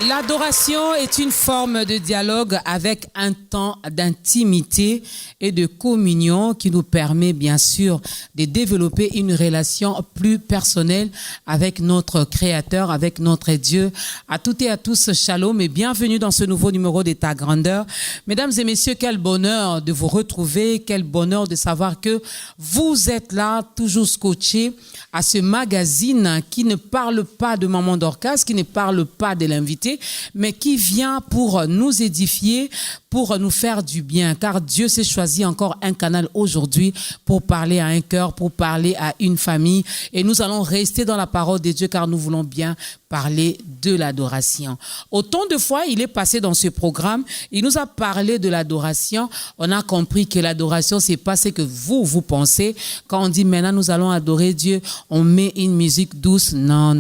L'adoration est une forme de dialogue avec un temps d'intimité et de communion qui nous permet bien sûr de développer une relation plus personnelle avec notre Créateur, avec notre Dieu. À toutes et à tous, shalom et bienvenue dans ce nouveau numéro de Ta Grandeur. Mesdames et messieurs, quel bonheur de vous retrouver, quel bonheur de savoir que vous êtes là, toujours scotchés à ce magazine qui ne parle pas de Maman Dorcas, qui ne parle pas de l'invité, mais qui vient pour nous édifier, pour nous faire du bien, car Dieu s'est choisi encore un canal aujourd'hui pour parler à un cœur, pour parler à une famille, et nous allons rester dans la parole de Dieu car nous voulons bien parler de l'adoration. Autant de fois il est passé dans ce programme, il nous a parlé de l'adoration, on a compris que l'adoration c'est pas ce que vous pensez, quand on dit maintenant nous allons adorer Dieu, on met une musique douce, non.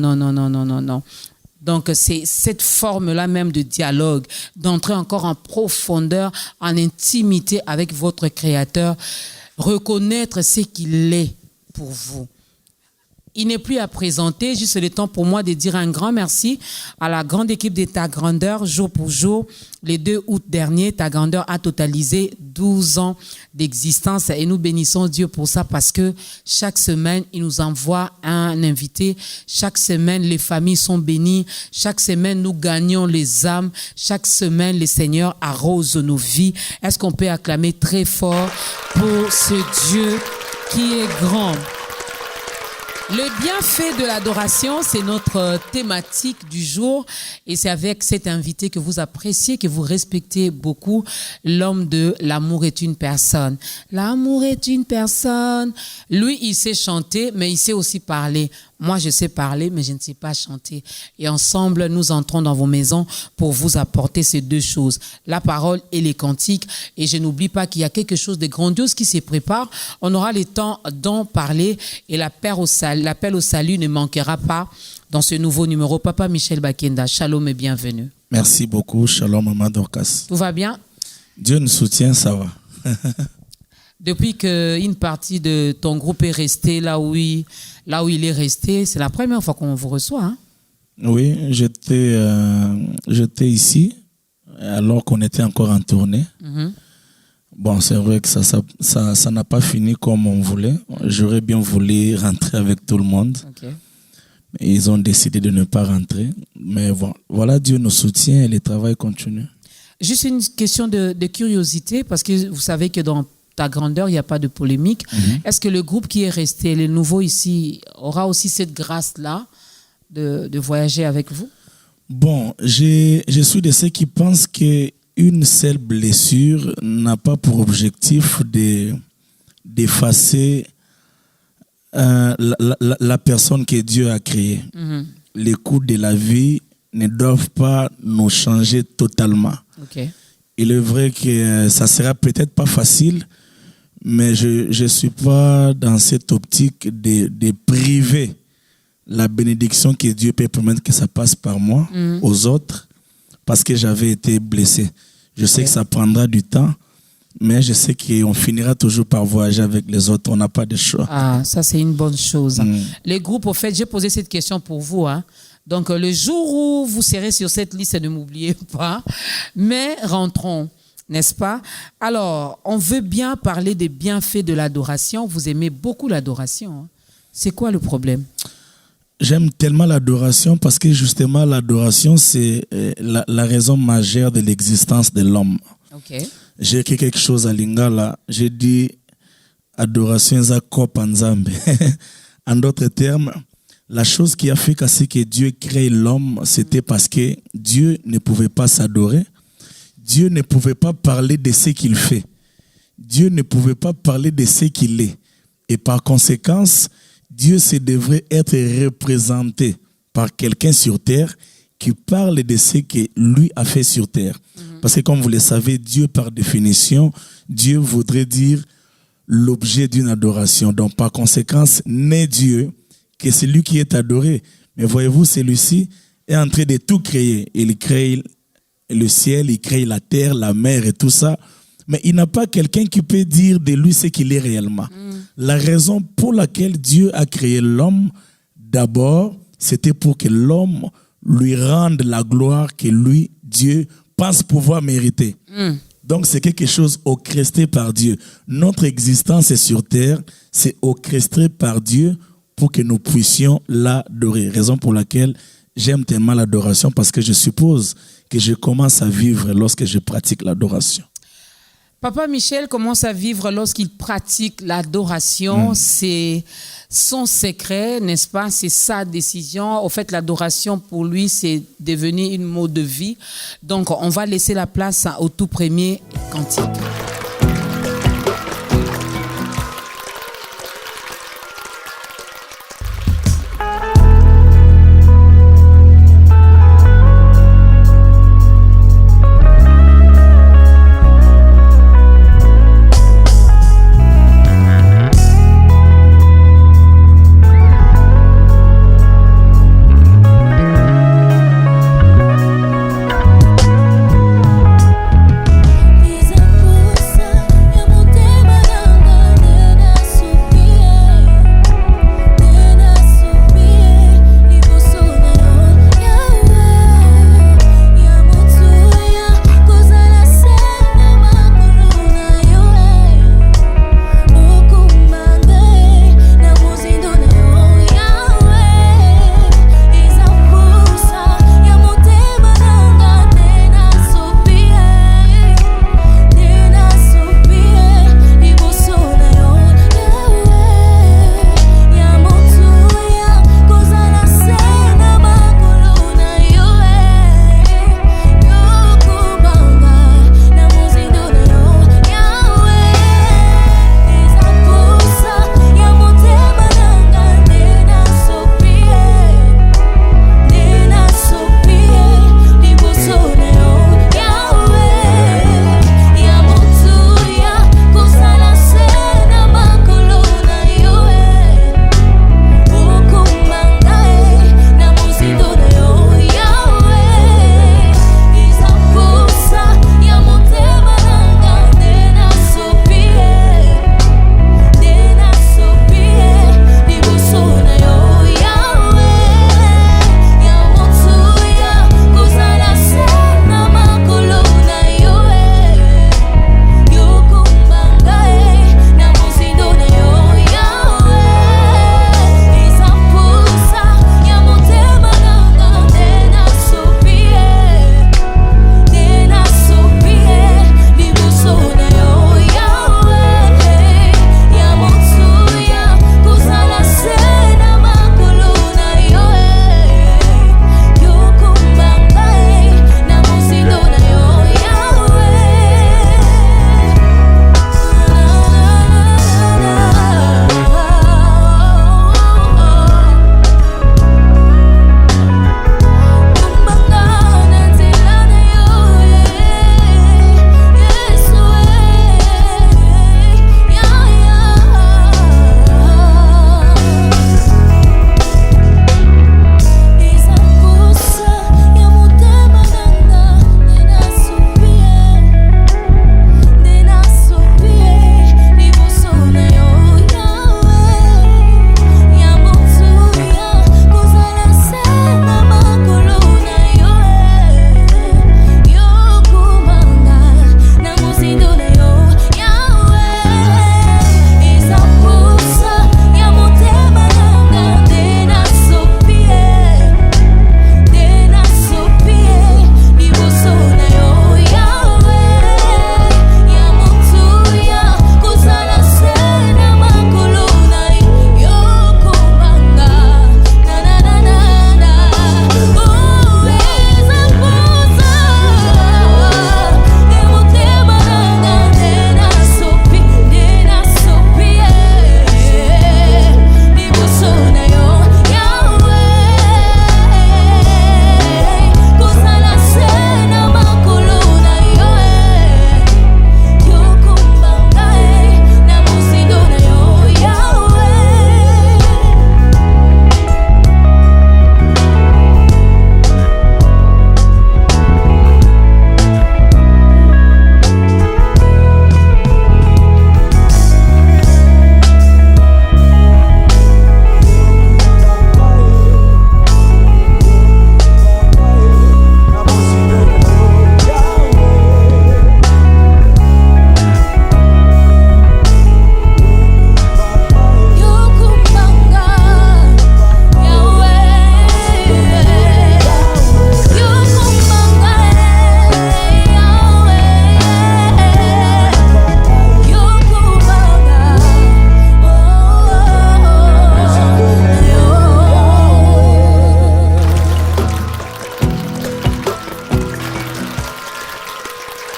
Donc, c'est cette forme-là même de dialogue, d'entrer encore en profondeur, en intimité avec votre Créateur, reconnaître ce qu'il est pour vous. Il n'est plus à présenter, juste le temps pour moi de dire un grand merci à la grande équipe de Ta Grandeur, jour pour jour. Le 2 août dernier, Ta Grandeur a totalisé 12 ans d'existence et nous bénissons Dieu pour ça parce que chaque semaine, il nous envoie un invité. Chaque semaine, les familles sont bénies. Chaque semaine, nous gagnons les âmes. Chaque semaine, le Seigneur arrose nos vies. Est-ce qu'on peut acclamer très fort pour ce Dieu qui est grand? Le bienfait de l'adoration, c'est notre thématique du jour et c'est avec cet invité que vous appréciez, que vous respectez beaucoup, l'homme de L'amour est une personne. L'amour est une personne. Lui, il sait chanter, mais il sait aussi parler. Moi, je sais parler, mais je ne sais pas chanter. Et ensemble, nous entrons dans vos maisons pour vous apporter ces deux choses, la parole et les cantiques. Et je n'oublie pas qu'il y a quelque chose de grandiose qui se prépare. On aura le temps d'en parler et l'appel au salut ne manquera pas dans ce nouveau numéro. Papa Michel Bakenda, shalom et bienvenue. Merci beaucoup, shalom Maman Dorcas. Tout va bien? Dieu nous soutient, ça va. Depuis qu'une partie de ton groupe est restée là où il est resté, c'est la première fois qu'on vous reçoit. Hein? Oui, j'étais ici alors qu'on était encore en tournée. Mm-hmm. Bon, c'est vrai que ça n'a pas fini comme on voulait. J'aurais bien voulu rentrer avec tout le monde. Okay. Ils ont décidé de ne pas rentrer. Mais voilà, Dieu nous soutient et le travail continue. Juste une question de curiosité, parce que vous savez que dans Ta Grandeur, il n'y a pas de polémique. Mm-hmm. Est-ce que le groupe qui est resté, les nouveaux ici, aura aussi cette grâce-là de voyager avec vous? Bon, je suis de ceux qui pensent qu'une seule blessure n'a pas pour objectif d'effacer la personne que Dieu a créée. Mm-hmm. Les coups de la vie ne doivent pas nous changer totalement. Okay. Il est vrai que ça sera peut-être pas facile, mais je ne suis pas dans cette optique de priver la bénédiction que Dieu peut permettre que ça passe par moi aux autres parce que j'avais été blessé. Je sais que ça prendra du temps, mais je sais qu'on finira toujours par voyager avec les autres. On n'a pas de choix. Ah, ça c'est une bonne chose. Les groupes, au fait, j'ai posé cette question pour vous. Hein. Donc, le jour où vous serez sur cette liste, ne m'oubliez pas. Mais rentrons. N'est-ce pas? Alors, on veut bien parler des bienfaits de l'adoration. Vous aimez beaucoup l'adoration. Hein? C'est quoi le problème? J'aime tellement l'adoration parce que justement, l'adoration, c'est la raison majeure de l'existence de l'homme. Okay. J'ai écrit quelque chose à Lingala. J'ai dit adoration za kopanzambe. En d'autres termes, la chose qui a fait que Dieu crée l'homme, c'était parce que Dieu ne pouvait pas s'adorer. Dieu ne pouvait pas parler de ce qu'il fait. Dieu ne pouvait pas parler de ce qu'il est. Et par conséquent, Dieu devrait être représenté par quelqu'un sur terre qui parle de ce que lui a fait sur terre. Mm-hmm. Parce que comme vous le savez, Dieu par définition, Dieu voudrait dire l'objet d'une adoration. Donc par conséquent, n'est Dieu que celui qui est adoré. Mais voyez-vous, celui-ci est en train de tout créer. Il crée le ciel, il crée la terre, la mer et tout ça. Mais il n'a pas quelqu'un qui peut dire de lui ce qu'il est réellement. La raison pour laquelle Dieu a créé l'homme, d'abord, c'était pour que l'homme lui rendre la gloire que lui, Dieu, pense pouvoir mériter. Donc, c'est quelque chose orchestré par Dieu. Notre existence est sur terre, c'est orchestré par Dieu pour que nous puissions l'adorer. Raison pour laquelle j'aime tellement l'adoration, parce que je suppose que je commence à vivre lorsque je pratique l'adoration. Papa Michel commence à vivre lorsqu'il pratique l'adoration. C'est son secret, n'est-ce pas? C'est sa décision. Au fait, l'adoration pour lui, c'est devenu une mode de vie. Donc, on va laisser la place au tout premier cantique. Ils imposent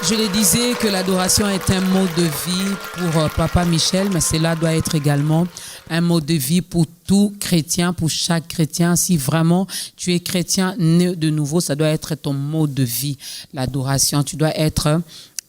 Je le disais que l'adoration est un mode de vie pour Papa Michel, mais cela doit être également un mode de vie pour tout chrétien, pour chaque chrétien. Si vraiment tu es chrétien né de nouveau, ça doit être ton mode de vie, l'adoration. Tu dois être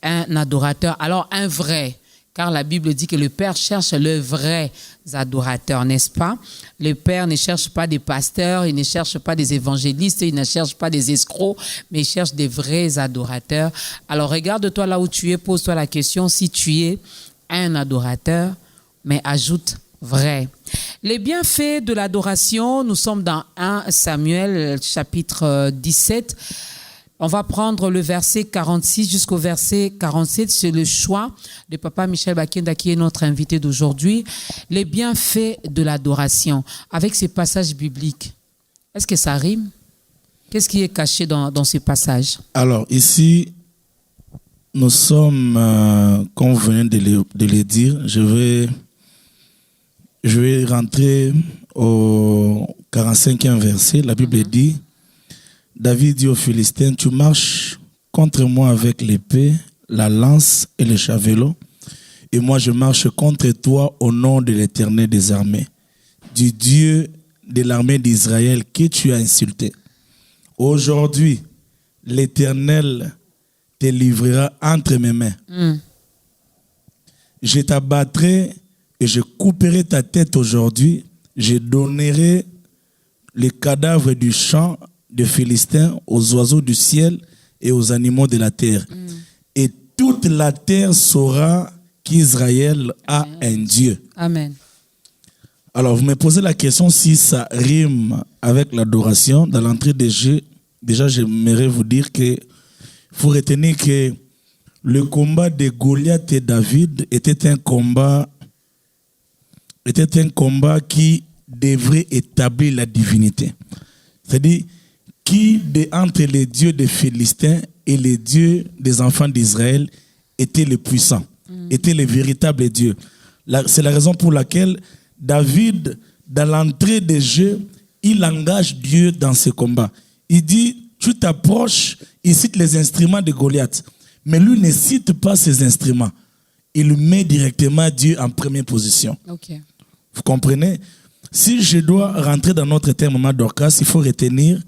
un adorateur, alors un vrai. Car la Bible dit que le Père cherche le vrai adorateur, n'est-ce pas? Le Père ne cherche pas des pasteurs, il ne cherche pas des évangélistes, il ne cherche pas des escrocs, mais il cherche des vrais adorateurs. Alors regarde-toi là où tu es, pose-toi la question si tu es un adorateur, mais ajoute vrai. Les bienfaits de l'adoration, nous sommes dans 1 Samuel chapitre 17. On va prendre le verset 46 jusqu'au verset 47. C'est le choix de Papa Michel Bakenda qui est notre invité d'aujourd'hui. Les bienfaits de l'adoration avec ces passages bibliques. Est-ce que ça rime? Qu'est-ce qui est caché dans ces passages? Alors ici, nous sommes, comme vous venez de le dire, je vais rentrer au 45e verset. La Bible dit, David dit aux Philistins, tu marches contre moi avec l'épée, la lance et le javelot, et moi je marche contre toi au nom de l'Éternel des armées, du Dieu de l'armée d'Israël que tu as insulté. Aujourd'hui, l'Éternel te livrera entre mes mains. Je t'abattrai et je couperai ta tête aujourd'hui. Je donnerai les cadavres du champ des Philistins aux oiseaux du ciel et aux animaux de la terre. Et toute la terre saura qu'Israël a un Dieu. Amen. Alors, vous me posez la question si ça rime avec l'adoration. Dans l'entrée des jeux, déjà, j'aimerais vous dire que faut retenir que le combat de Goliath et David était un combat qui devrait établir la divinité. C'est-à-dire, qui entre les dieux des Philistins et les dieux des enfants d'Israël était le puissant, était le véritable Dieu. C'est la raison pour laquelle David, dans l'entrée des jeux, il engage Dieu dans ce combat. Il dit, tu t'approches, il cite les instruments de Goliath, mais lui ne cite pas ces instruments. Il met directement Dieu en première position. Okay. Vous comprenez? Si je dois rentrer dans notre terme Dorcas, il faut retenir,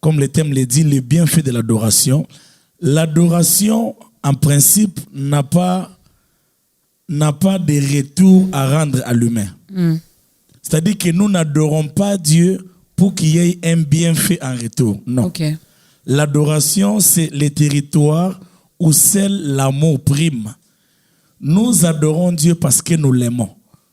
comme le thème le dit, les bienfaits de l'adoration. L'adoration, en principe, n'a pas de retour à rendre à l'humain. C'est-à-dire que nous n'adorons pas Dieu pour qu'il y ait un bienfait en retour. Non. Okay. L'adoration, c'est le territoire où seul l'amour prime. Nous adorons Dieu parce que nous l'aimons.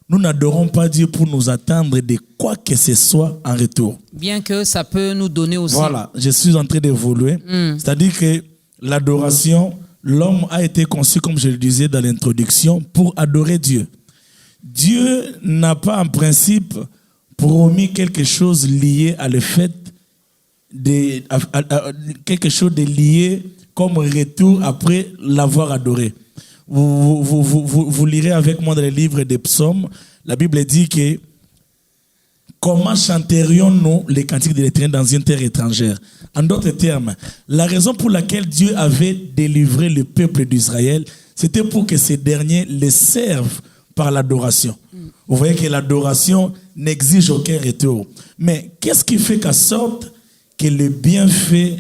Nous n'adorons pas Dieu pour nous attendre de quoi que ce soit en retour. Bien que ça peut nous donner aussi. Voilà, je suis en train d'évoluer. C'est-à-dire que l'adoration, l'homme a été conçu, comme je le disais dans l'introduction, pour adorer Dieu. Dieu n'a pas en principe promis quelque chose lié à le fait quelque chose de lié comme retour après l'avoir adoré. Vous lirez avec moi dans le livre des psaumes, la Bible dit que comment chanterions-nous les cantiques de l'Éternel dans une terre étrangère? En d'autres termes, la raison pour laquelle Dieu avait délivré le peuple d'Israël, c'était pour que ces derniers les servent par l'adoration. Vous voyez que l'adoration n'exige aucun retour. Mais qu'est-ce qui fait qu'à sorte que le bienfait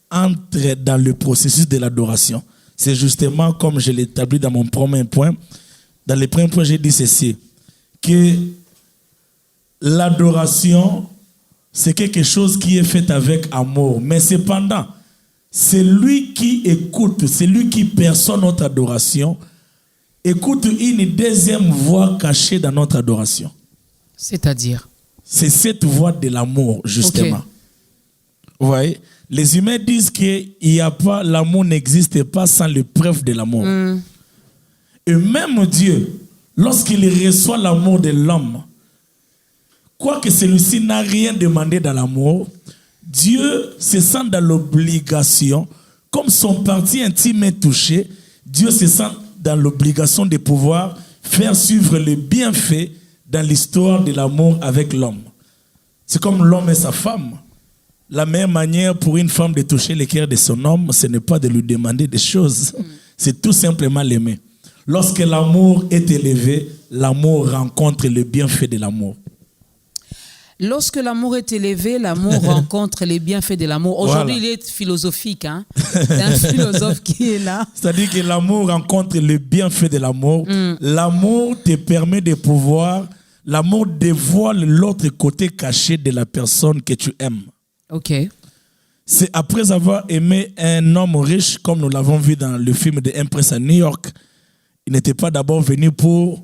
entre dans le processus de l'adoration? C'est justement comme je l'ai établi dans mon premier point. Dans le premier point, j'ai dit ceci, que l'adoration, c'est quelque chose qui est fait avec amour. Mais cependant, c'est lui qui écoute, c'est lui qui perçoit notre adoration, écoute une deuxième voix cachée dans notre adoration. C'est-à-dire? C'est cette voix de l'amour, justement. Okay. Vous voyez? Les humains disent que l'amour n'existe pas sans l'épreuve de l'amour. Et même Dieu, lorsqu'il reçoit l'amour de l'homme, quoique celui-ci n'a rien demandé dans l'amour, Dieu se sent dans l'obligation, comme son parti intime est touché, Dieu se sent dans l'obligation de pouvoir faire suivre le bienfait dans l'histoire de l'amour avec l'homme. C'est comme l'homme et sa femme. La meilleure manière pour une femme de toucher le cœur de son homme, ce n'est pas de lui demander des choses. c'est tout simplement l'aimer. Lorsque l'amour est élevé, l'amour rencontre le bienfait de l'amour. Lorsque l'amour est élevé, l'amour rencontre les bienfaits de l'amour. Aujourd'hui, Voilà. Il est philosophique. Hein? C'est un philosophe qui est là. C'est-à-dire que l'amour rencontre le bienfait de l'amour. L'amour te permet de pouvoir... L'amour dévoile l'autre côté caché de la personne que tu aimes. OK. C'est après avoir aimé un homme riche, comme nous l'avons vu dans le film de Empress à New York, il n'était pas d'abord venu pour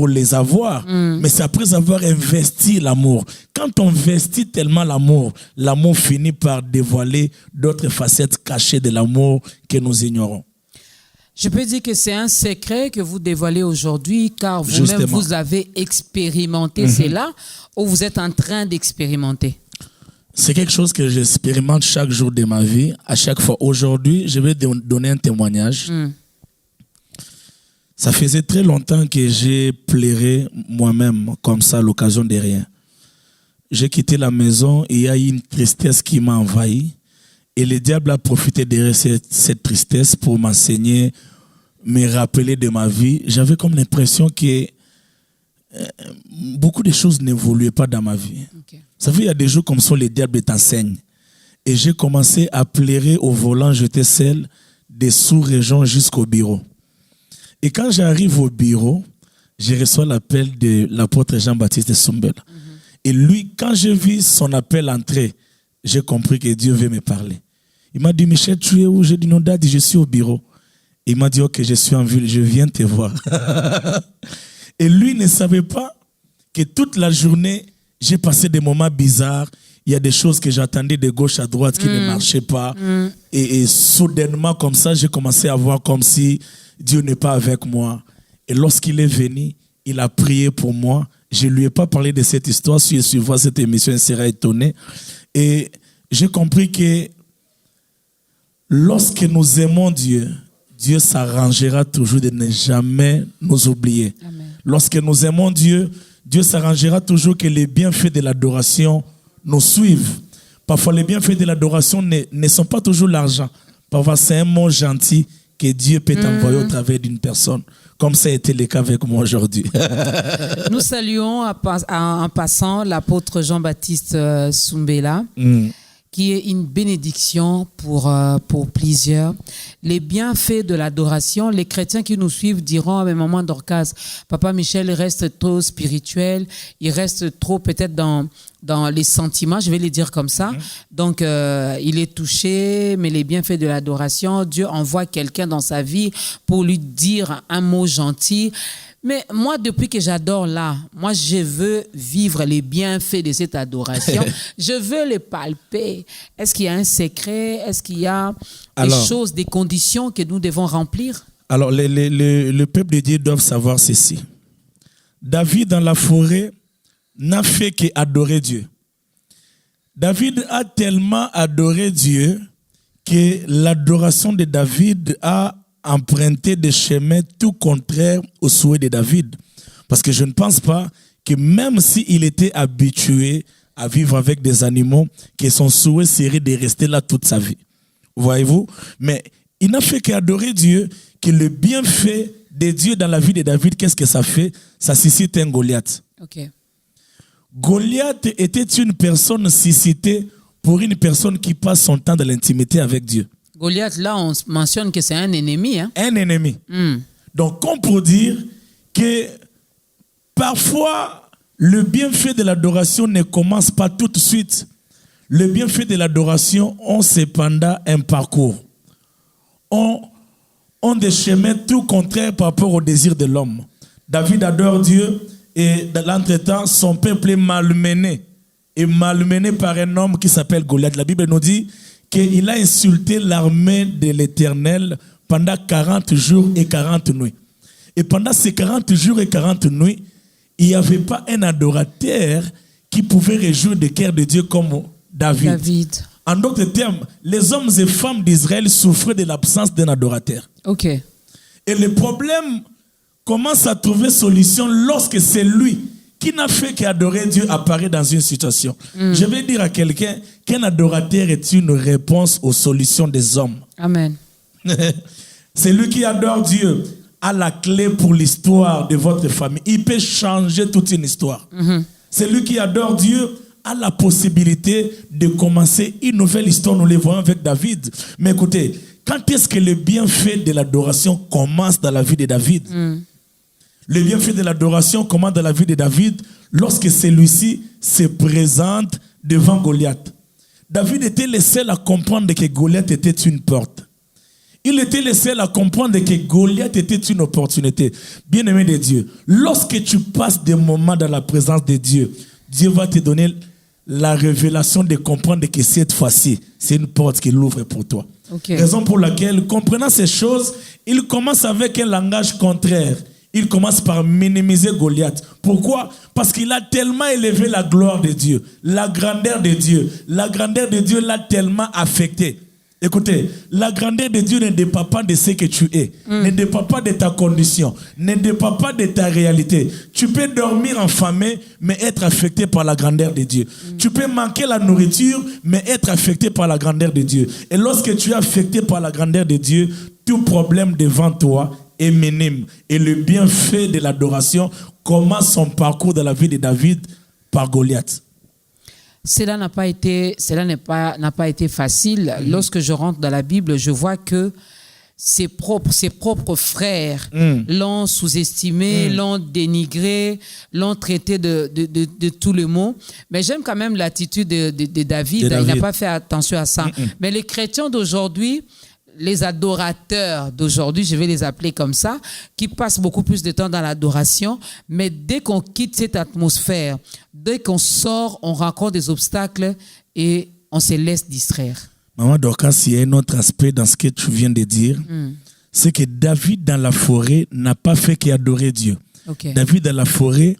les avoir, mais c'est après avoir investi l'amour. Quand on investit tellement l'amour, l'amour finit par dévoiler d'autres facettes cachées de l'amour que nous ignorons. Je peux dire que c'est un secret que vous dévoilez aujourd'hui, car vous-même, Justement. vous avez expérimenté cela, ou vous êtes en train d'expérimenter. C'est quelque chose que j'expérimente chaque jour de ma vie, à chaque fois. Aujourd'hui, je vais donner un témoignage. Ça faisait très longtemps que j'ai pleuré moi-même, comme ça, à l'occasion de rien. J'ai quitté la maison et il y a eu une tristesse qui m'a envahi. Et le diable a profité de cette tristesse pour m'enseigner, me rappeler de ma vie. J'avais comme l'impression que beaucoup de choses n'évoluaient pas dans ma vie. Okay. Vous savez, il y a des jours comme ça, le diable t'enseigne. Et j'ai commencé à pleurer au volant, j'étais seul, des sous-régions jusqu'au bureau. Et quand j'arrive au bureau, je reçois l'appel de l'apôtre Jean-Baptiste Sumbela. Et lui, quand j'ai vu son appel entrer, j'ai compris que Dieu veut me parler. Il m'a dit, Michel, tu es où? J'ai dit, non, Daddy, je suis au bureau. Il m'a dit, ok, je suis en ville, je viens te voir. Et lui ne savait pas que toute la journée, j'ai passé des moments bizarres. Il y a des choses que j'attendais de gauche à droite qui ne marchaient pas. Et soudainement, comme ça, j'ai commencé à voir comme si Dieu n'est pas avec moi. Et lorsqu'il est venu, il a prié pour moi. Je ne lui ai pas parlé de cette histoire. Si je vois cette émission, il sera étonné. Et j'ai compris que lorsque nous aimons Dieu, Dieu s'arrangera toujours de ne jamais nous oublier. Amen. Lorsque nous aimons Dieu, Dieu s'arrangera toujours que les bienfaits de l'adoration nous suivent. Parfois, les bienfaits de l'adoration ne sont pas toujours l'argent. Parfois, c'est un mot gentil que Dieu peut t'envoyer au travers d'une personne, comme ça a été le cas avec moi aujourd'hui. Nous saluons en passant l'apôtre Jean-Baptiste Sumbela, qui est une bénédiction pour plusieurs. Les bienfaits de l'adoration, les chrétiens qui nous suivent diront à un moment d'orgasme, Papa Michel reste trop spirituel, il reste trop peut-être dans les sentiments, je vais les dire comme ça. Donc, il est touché, mais les bienfaits de l'adoration, Dieu envoie quelqu'un dans sa vie pour lui dire un mot gentil. Mais moi, depuis que j'adore là, moi, je veux vivre les bienfaits de cette adoration. Je veux les palper. Est-ce qu'il y a un secret? Est-ce qu'il y a des choses, des conditions que nous devons remplir? Alors, le peuple de Dieu doit savoir ceci. David, dans la forêt, n'a fait qu'adorer Dieu. David a tellement adoré Dieu que l'adoration de David a emprunté des chemins tout contraires au souhait de David. Parce que je ne pense pas que même s'il était habitué à vivre avec des animaux, que son souhait serait de rester là toute sa vie. Voyez-vous? Mais il n'a fait qu'adorer Dieu, que le bienfait de Dieu dans la vie de David, qu'est-ce que ça fait? Ça suscite un Goliath. Okay. Goliath était une personne suscitée pour une personne qui passe son temps dans l'intimité avec Dieu. Goliath, là, on mentionne que c'est un ennemi. Hein? Un ennemi. Donc, on peut dire que parfois, le bienfait de l'adoration ne commence pas tout de suite. Le bienfait de l'adoration ont cependant un parcours. ont des chemins tout contraires par rapport au désir de l'homme. David adore Dieu et dans l'entretemps, son peuple est malmené. Et malmené par un homme qui s'appelle Goliath. La Bible nous dit qu'il a insulté l'armée de l'Éternel pendant 40 jours et 40 nuits. Et pendant ces 40 jours et 40 nuits, il n'y avait pas un adorateur qui pouvait réjouir le cœur de Dieu comme David. En d'autres termes, les hommes et femmes d'Israël souffraient de l'absence d'un adorateur. Ok. Et le problème commence à trouver solution lorsque c'est lui qui n'a fait qu'adorer Dieu apparaît dans une situation. Je vais dire à quelqu'un qu'un adorateur est une réponse aux solutions des hommes. Amen. Celui qui adore Dieu a la clé pour l'histoire de votre famille. Il peut changer toute une histoire. Celui qui adore Dieu a la possibilité de commencer une nouvelle histoire. Nous les voyons avec David. Mais écoutez, quand est-ce que le bienfait de l'adoration commence dans la vie de David? Le bienfait de l'adoration commence dans la vie de David lorsque celui-ci se présente devant Goliath. David était le seul à comprendre que Goliath était une porte. Il était le seul à comprendre que Goliath était une opportunité. Bien-aimé de Dieu, lorsque tu passes des moments dans la présence de Dieu, Dieu va te donner la révélation de comprendre que cette fois-ci, c'est une porte qu'il ouvre pour toi. Raison pour laquelle, comprenant ces choses, il commence avec un langage contraire. Il commence par minimiser Goliath. Pourquoi? Parce qu'il a tellement élevé la gloire de Dieu, la grandeur de Dieu. La grandeur de Dieu l'a tellement affecté. Écoutez, la grandeur de Dieu ne dépend pas de ce que tu es, ne dépend pas de ta condition, ne dépend pas de ta réalité. Tu peux dormir affamé, mais être affecté par la grandeur de Dieu. Tu peux manquer la nourriture, mais être affecté par la grandeur de Dieu. Et lorsque tu es affecté par la grandeur de Dieu, tout problème devant toi est minime. Et le bienfait de l'adoration commence son parcours dans la vie de David par Goliath. Cela n'a pas été facile. Lorsque je rentre dans la Bible, je vois que ses propres frères l'ont sous-estimé, l'ont dénigré, l'ont traité de tous les maux. Mais j'aime quand même l'attitude de David. Il n'a pas fait attention à ça. Mais les chrétiens d'aujourd'hui, les adorateurs d'aujourd'hui, je vais les appeler comme ça, qui passent beaucoup plus de temps dans l'adoration, mais dès qu'on quitte cette atmosphère, dès qu'on sort, on rencontre des obstacles et on se laisse distraire. Maman Dorcas, il y a un autre aspect dans ce que tu viens de dire, c'est que David dans la forêt n'a pas fait qu'adorer Dieu. David dans la forêt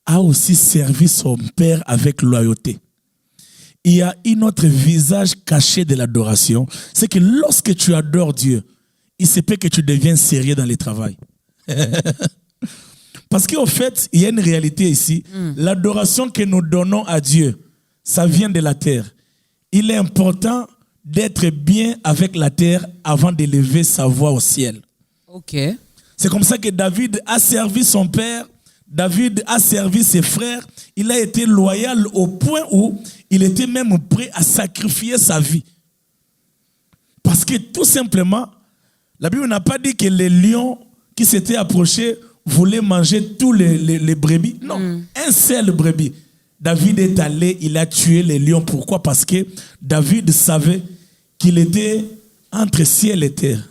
a aussi servi son père avec loyauté. Il y a un autre visage caché de l'adoration, c'est que lorsque tu adores Dieu, il se peut que tu deviennes sérieux dans le travail. Parce qu'en fait, il y a une réalité ici. L'adoration que nous donnons à Dieu, ça vient de la terre. Il est important d'être bien avec la terre avant d'élever sa voix au ciel. C'est comme ça que David a servi son père, David a servi ses frères, il a été loyal au point où il était même prêt à sacrifier sa vie. Parce que tout simplement, la Bible n'a pas dit que les lions qui s'étaient approchés voulaient manger tous les brebis. Non, un seul brebis. David est allé, il a tué les lions. Pourquoi? Parce que David savait qu'il était entre ciel et terre.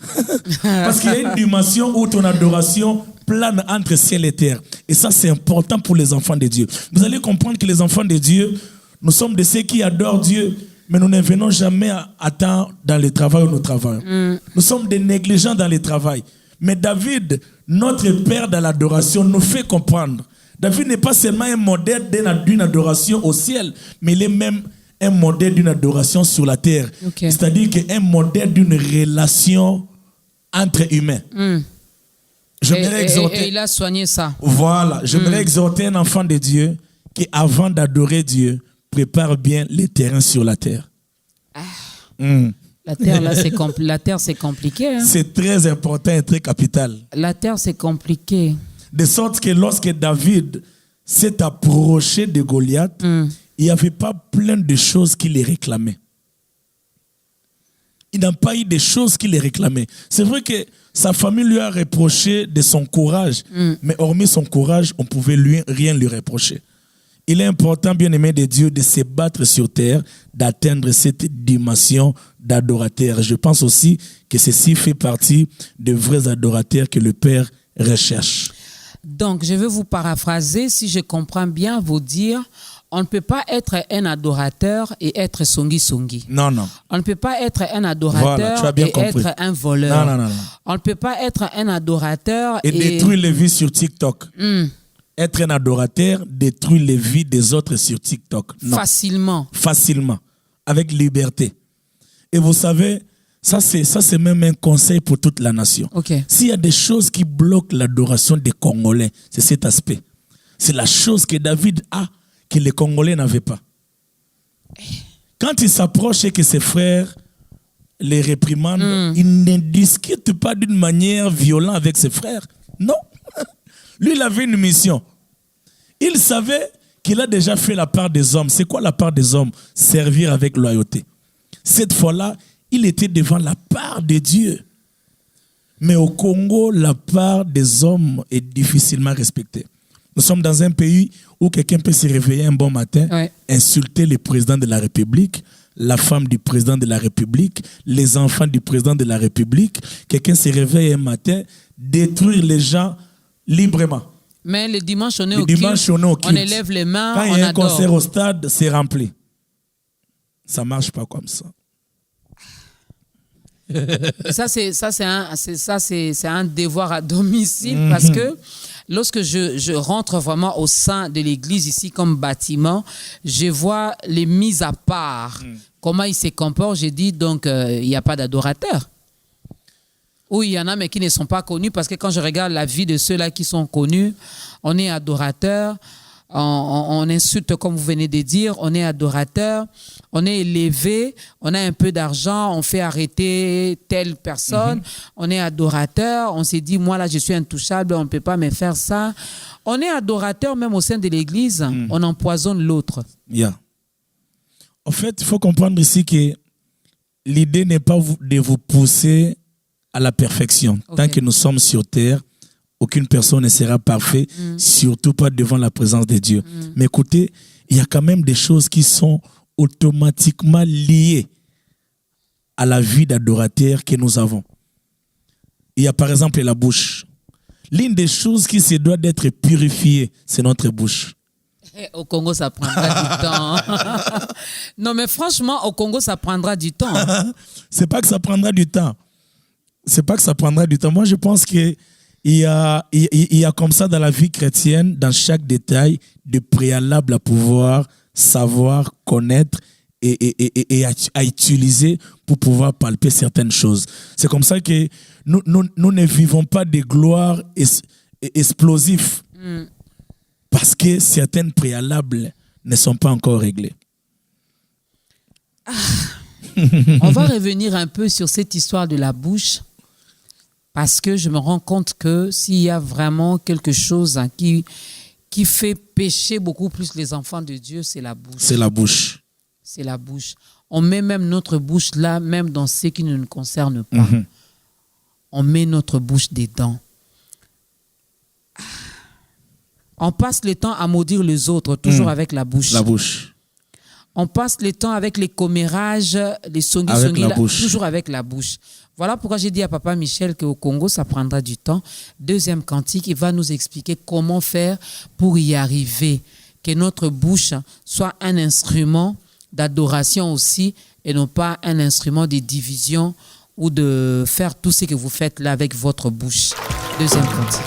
Parce qu'il y a une dimension où ton adoration plane entre ciel et terre. Et ça, c'est important pour les enfants de Dieu. Vous allez comprendre que les enfants de Dieu, nous sommes de ceux qui adorent Dieu, mais nous ne venons jamais à temps dans le travail où nous travaillons. Nous sommes des négligents dans le travail. Mais David, notre père dans l'adoration, nous fait comprendre. David n'est pas seulement un modèle d'une adoration au ciel, mais il est même un modèle d'une adoration sur la terre. C'est-à-dire qu'un modèle d'une relation entre humains. Et il a soigné ça. Voilà. J'aimerais exhorter un enfant de Dieu qui, avant d'adorer Dieu, prépare bien les terrains sur la terre. La terre, là, la terre, c'est compliqué. Hein? C'est très important et très capital. La terre, c'est compliqué. De sorte que lorsque David s'est approché de Goliath, il n'y avait pas plein de choses qui les réclamaient. Il n'a pas eu de choses qui les réclamaient. C'est vrai que sa famille lui a reproché de son courage, mais hormis son courage, on ne pouvait rien lui reprocher. Il est important, bien-aimé de Dieu, de se battre sur terre, d'atteindre cette dimension d'adorateur. Je pense aussi que ceci fait partie des vrais adorateurs que le Père recherche. Donc, je vais vous paraphraser, si je comprends bien, vous dire, on ne peut pas être un adorateur et être songi-songi. Non, non. On ne peut pas être un adorateur et être un voleur. Non, non, non, non. On ne peut pas être un adorateur et détruire les vies sur TikTok. Être un adorateur détruit les vies des autres sur TikTok. Non. Facilement. Facilement. Avec liberté. Et vous savez, ça c'est même un conseil pour toute la nation. S'il y a des choses qui bloquent l'adoration des Congolais, c'est cet aspect. C'est la chose que David a, que les Congolais n'avaient pas. Quand il s'approche et que ses frères les réprimandes, il ne discute pas d'une manière violente avec ses frères. Non. Lui, il avait une mission. Il savait qu'il a déjà fait la part des hommes. C'est quoi la part des hommes? Servir avec loyauté. Cette fois-là, il était devant la part de Dieu. Mais au Congo, la part des hommes est difficilement respectée. Nous sommes dans un pays où quelqu'un peut se réveiller un bon matin, insulter le président de la République, la femme du président de la République, les enfants du président de la République. Quelqu'un se réveille un matin, détruire les gens librement. Mais le dimanche, on est au culte, on élève les mains, quand il y a un concert au stade, c'est rempli. Ça ne marche pas comme ça. Ça, c'est un devoir à domicile parce que lorsque je rentre vraiment au sein de l'église ici comme bâtiment, je vois les mises à part. Comment ils se comportent, j'ai dit donc il n'y a pas d'adorateurs. Oui, il y en a mais qui ne sont pas connus parce que quand je regarde la vie de ceux-là qui sont connus, on est adorateurs. On insulte comme vous venez de dire, on est adorateur, on est élevé, on a un peu d'argent, on fait arrêter telle personne, on est adorateur, on s'est dit moi là je suis intouchable, on ne peut pas me faire ça. On est adorateur même au sein de l'église, on empoisonne l'autre. En fait, il faut comprendre ici que l'idée n'est pas de vous pousser à la perfection. Tant que nous sommes sur terre, aucune personne ne sera parfaite, surtout pas devant la présence de Dieu. Mais écoutez, il y a quand même des choses qui sont automatiquement liées à la vie d'adorateur que nous avons. Il y a par exemple la bouche. L'une des choses qui se doit d'être purifiée, c'est notre bouche. Au Congo, ça prendra du temps. Non, mais franchement, au Congo, ça prendra du temps. C'est pas que ça prendra du temps. C'est pas que ça prendra du temps. Moi, je pense que il y a comme ça dans la vie chrétienne, dans chaque détail, des préalables à pouvoir savoir, connaître et à utiliser pour pouvoir palper certaines choses. C'est comme ça que nous ne vivons pas des gloires explosives parce que certaines préalables ne sont pas encore réglées. On va revenir un peu sur cette histoire de la bouche. Parce que je me rends compte que s'il y a vraiment quelque chose qui fait pécher beaucoup plus les enfants de Dieu, c'est la bouche. C'est la bouche. C'est la bouche. On met même notre bouche là, même dans ce qui ne nous concerne pas. On met notre bouche dedans. On passe le temps à maudire les autres, toujours avec la bouche. La bouche. On passe le temps avec les commérages, les songi, toujours avec la bouche. Voilà pourquoi j'ai dit à Papa Michel qu'au Congo, ça prendra du temps. Deuxième cantique, il va nous expliquer comment faire pour y arriver. Que notre bouche soit un instrument d'adoration aussi et non pas un instrument de division ou de faire tout ce que vous faites là avec votre bouche. Deuxième cantique.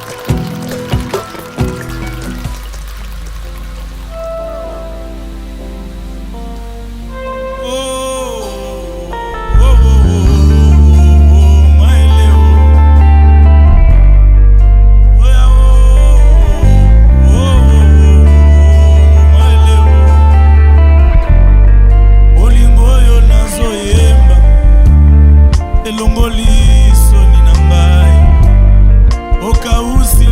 Elongoli soni na ngai okausi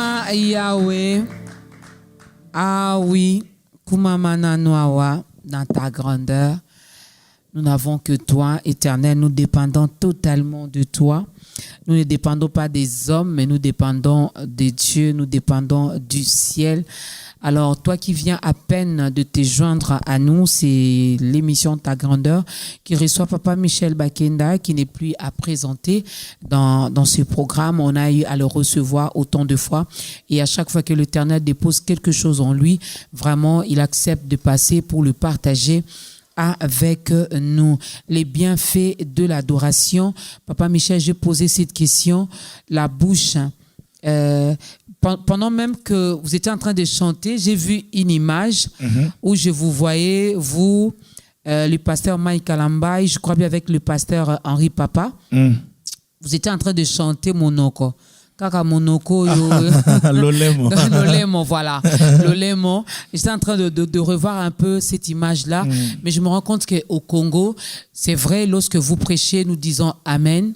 Kumama Yahweh. Ah oui, Kumamana Noawa, dans ta grandeur. Nous n'avons que toi, Éternel. Nous dépendons totalement de toi. Nous ne dépendons pas des hommes, mais nous dépendons de Dieu. Nous dépendons du ciel. Alors, toi qui viens à peine de te joindre à nous, c'est l'émission Ta Grandeur qui reçoit Papa Michel Bakenda, qui n'est plus à présenter dans ce programme. On a eu à le recevoir autant de fois. Et à chaque fois que l'Éternel dépose quelque chose en lui, vraiment, il accepte de passer pour le partager avec nous. Les bienfaits de l'adoration. Papa Michel, j'ai posé cette question. La bouche... pendant même que vous étiez en train de chanter, j'ai vu une image où je vous voyais, vous, le pasteur Mike Kalambai, je crois bien avec le pasteur Henri Papa. Vous étiez en train de chanter Monoko. Kaka Monoko. Lolemo. Lolemo, voilà. Lolemo. J'étais en train de revoir un peu cette image-là, mais je me rends compte qu'au Congo, c'est vrai, lorsque vous prêchez, nous disons Amen.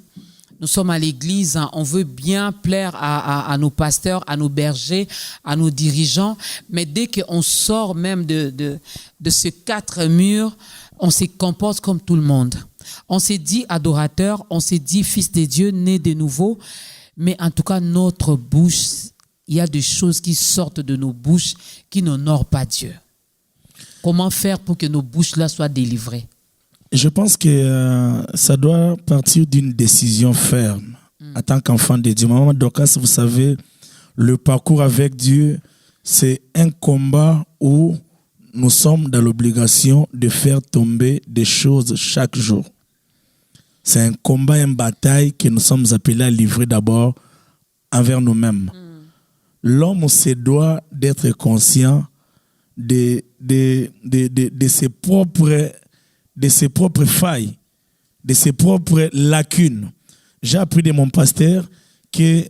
Nous sommes à l'église, on veut bien plaire à nos pasteurs, à nos bergers, à nos dirigeants. Mais dès qu'on sort même de ces quatre murs, on se comporte comme tout le monde. On s'est dit adorateur, on s'est dit fils de Dieu, né de nouveau. Mais en tout cas, notre bouche, il y a des choses qui sortent de nos bouches qui n'honorent pas Dieu. Comment faire pour que nos bouches-là soient délivrées? Je pense que ça doit partir d'une décision ferme en tant qu'enfant de Dieu. Maman Dorcas, vous savez, le parcours avec Dieu, c'est un combat où nous sommes dans l'obligation de faire tomber des choses chaque jour. C'est un combat, une bataille que nous sommes appelés à livrer d'abord envers nous-mêmes. L'homme se doit d'être conscient de ses propres failles, de ses propres lacunes. J'ai appris de mon pasteur que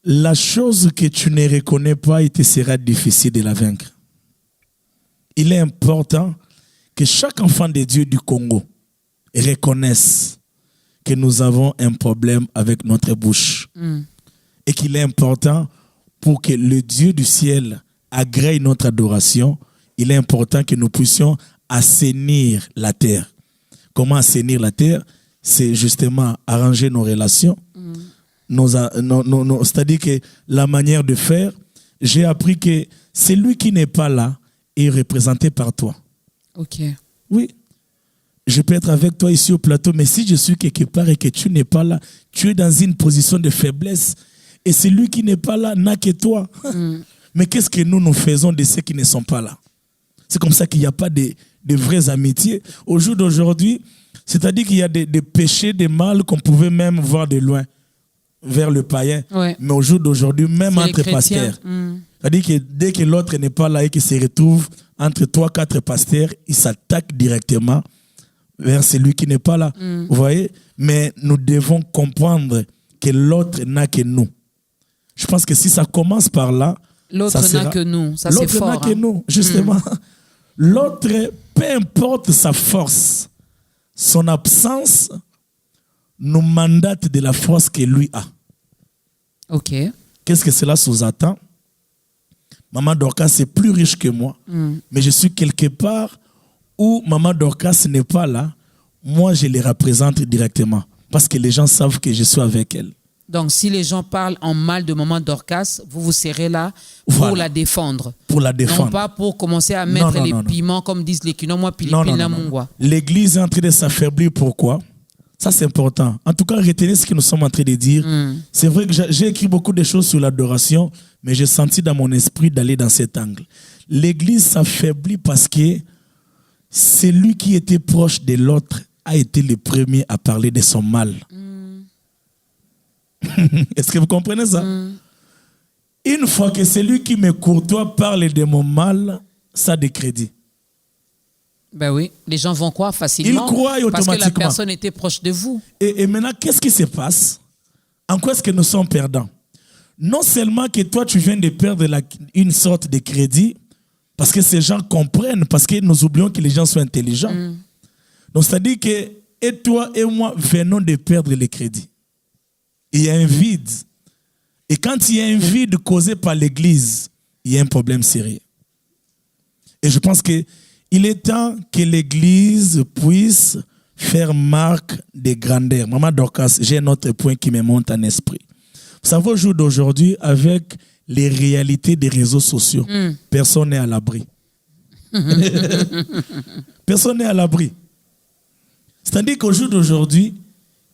la chose que tu ne reconnais pas, il te sera difficile de la vaincre. Il est important que chaque enfant de Dieu du Congo reconnaisse que nous avons un problème avec notre bouche. Et qu'il est important pour que le Dieu du ciel agrée notre adoration, il est important que nous puissions assainir la terre. Comment assainir la terre? C'est justement arranger nos relations. C'est-à-dire que la manière de faire, j'ai appris que celui qui n'est pas là est représenté par toi. Ok. Oui. Je peux être avec toi ici au plateau, mais si je suis quelque part et que tu n'es pas là, tu es dans une position de faiblesse. Et celui qui n'est pas là n'a que toi. Mais qu'est-ce que nous faisons de ceux qui ne sont pas là? C'est comme ça qu'il n'y a pas de vraies amitiés. Au jour d'aujourd'hui, c'est-à-dire qu'il y a des péchés, des mal qu'on pouvait même voir de loin vers le païen. Ouais. Mais au jour d'aujourd'hui, même entre pasteurs. C'est-à-dire que dès que l'autre n'est pas là et qu'il se retrouve entre 3-4 pasteurs, il s'attaque directement vers celui qui n'est pas là. Vous voyez? Mais nous devons comprendre que l'autre n'a que nous. Je pense que si ça commence par là, l'autre n'a que nous. Ça, c'est fort. L'autre n'a que nous, justement. L'autre, peu importe sa force, son absence nous mandate de la force que lui a. Ok. Qu'est-ce que cela sous-entend? Maman Dorcas est plus riche que moi, mais je suis quelque part où Maman Dorcas n'est pas là. Moi, je les représente directement parce que les gens savent que je suis avec elle. Donc, si les gens parlent en mal de Maman Dorcas, vous serez là pour la défendre. Pour la défendre. Non pas pour commencer à mettre les piments, comme disent les Kino, moi, non. L'église est en train de s'affaiblir. Pourquoi? Ça, c'est important. En tout cas, retenez ce que nous sommes en train de dire. C'est vrai que j'ai écrit beaucoup de choses sur l'adoration, mais j'ai senti dans mon esprit d'aller dans cet angle. L'église s'affaiblit parce que celui qui était proche de l'autre a été le premier à parler de son mal. Est-ce que vous comprenez ça? Une fois que celui qui me courtoie parle de mon mal, ça a des crédits. Ben oui, les gens vont croire facilement. Ils croient automatiquement. Parce que la personne était proche de vous. Et maintenant, qu'est-ce qui se passe? En quoi est-ce que nous sommes perdants? Non seulement que toi, tu viens de perdre une sorte de crédit, parce que ces gens comprennent, parce que nous oublions que les gens sont intelligents. Donc, c'est-à-dire que et toi et moi venons de perdre les crédits. Il y a un vide. Et quand il y a un vide causé par l'Église, il y a un problème sérieux. Et je pense qu'il est temps que l'Église puisse faire marque de grandeur. Maman Dorcas, j'ai un autre point qui me monte en esprit. Vous savez, au jour d'aujourd'hui, avec les réalités des réseaux sociaux, personne n'est à l'abri. Personne n'est à l'abri. C'est-à-dire qu'au jour d'aujourd'hui,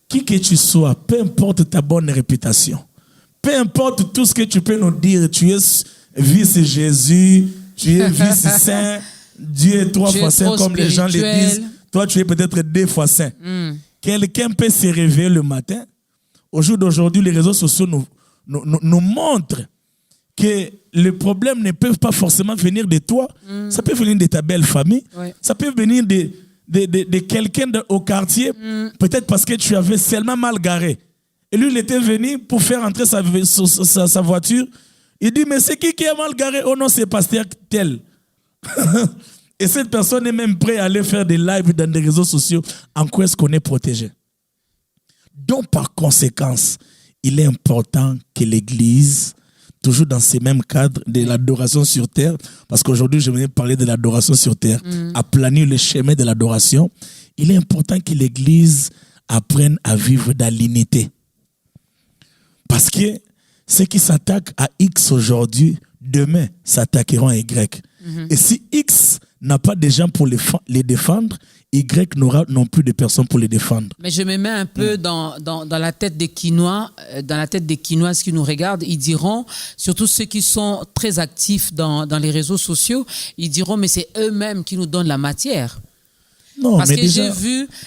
qui que tu sois, peu importe ta bonne réputation, peu importe tout ce que tu peux nous dire, tu es vice-Jésus, tu es vice-saint, Dieu est 3 fois saint comme les gens le disent, toi tu es peut-être 2 fois saint. Quelqu'un peut se réveiller le matin. Au jour d'aujourd'hui, les réseaux sociaux nous montrent que les problèmes ne peuvent pas forcément venir de toi. Ça peut venir de ta belle famille. Ça peut venir de quelqu'un au quartier. Peut-être parce que tu avais seulement mal garé. Et lui, il était venu pour faire entrer sa voiture. Il dit, mais c'est qui a mal garé? Oh non, c'est pasteur tel. Et cette personne est même prête à aller faire des lives dans des réseaux sociaux. En quoi est-ce qu'on est protégé? Donc, par conséquent, il est important que l'Église, toujours dans ces mêmes cadres de l'adoration sur terre, parce qu'aujourd'hui, je vais parler de l'adoration sur terre, aplanir le chemin de l'adoration, il est important que l'Église apprenne à vivre dans l'unité. Parce que ceux qui s'attaquent à X aujourd'hui, demain, s'attaqueront à Y. Et si X n'a pas de gens pour les défendre, Y n'aura non plus de personnes pour les défendre. Mais je me mets un peu dans la tête des Quinois, qui nous regardent. Ils diront, surtout ceux qui sont très actifs dans les réseaux sociaux, ils diront, mais c'est eux-mêmes qui nous donnent la matière. Non, parce mais que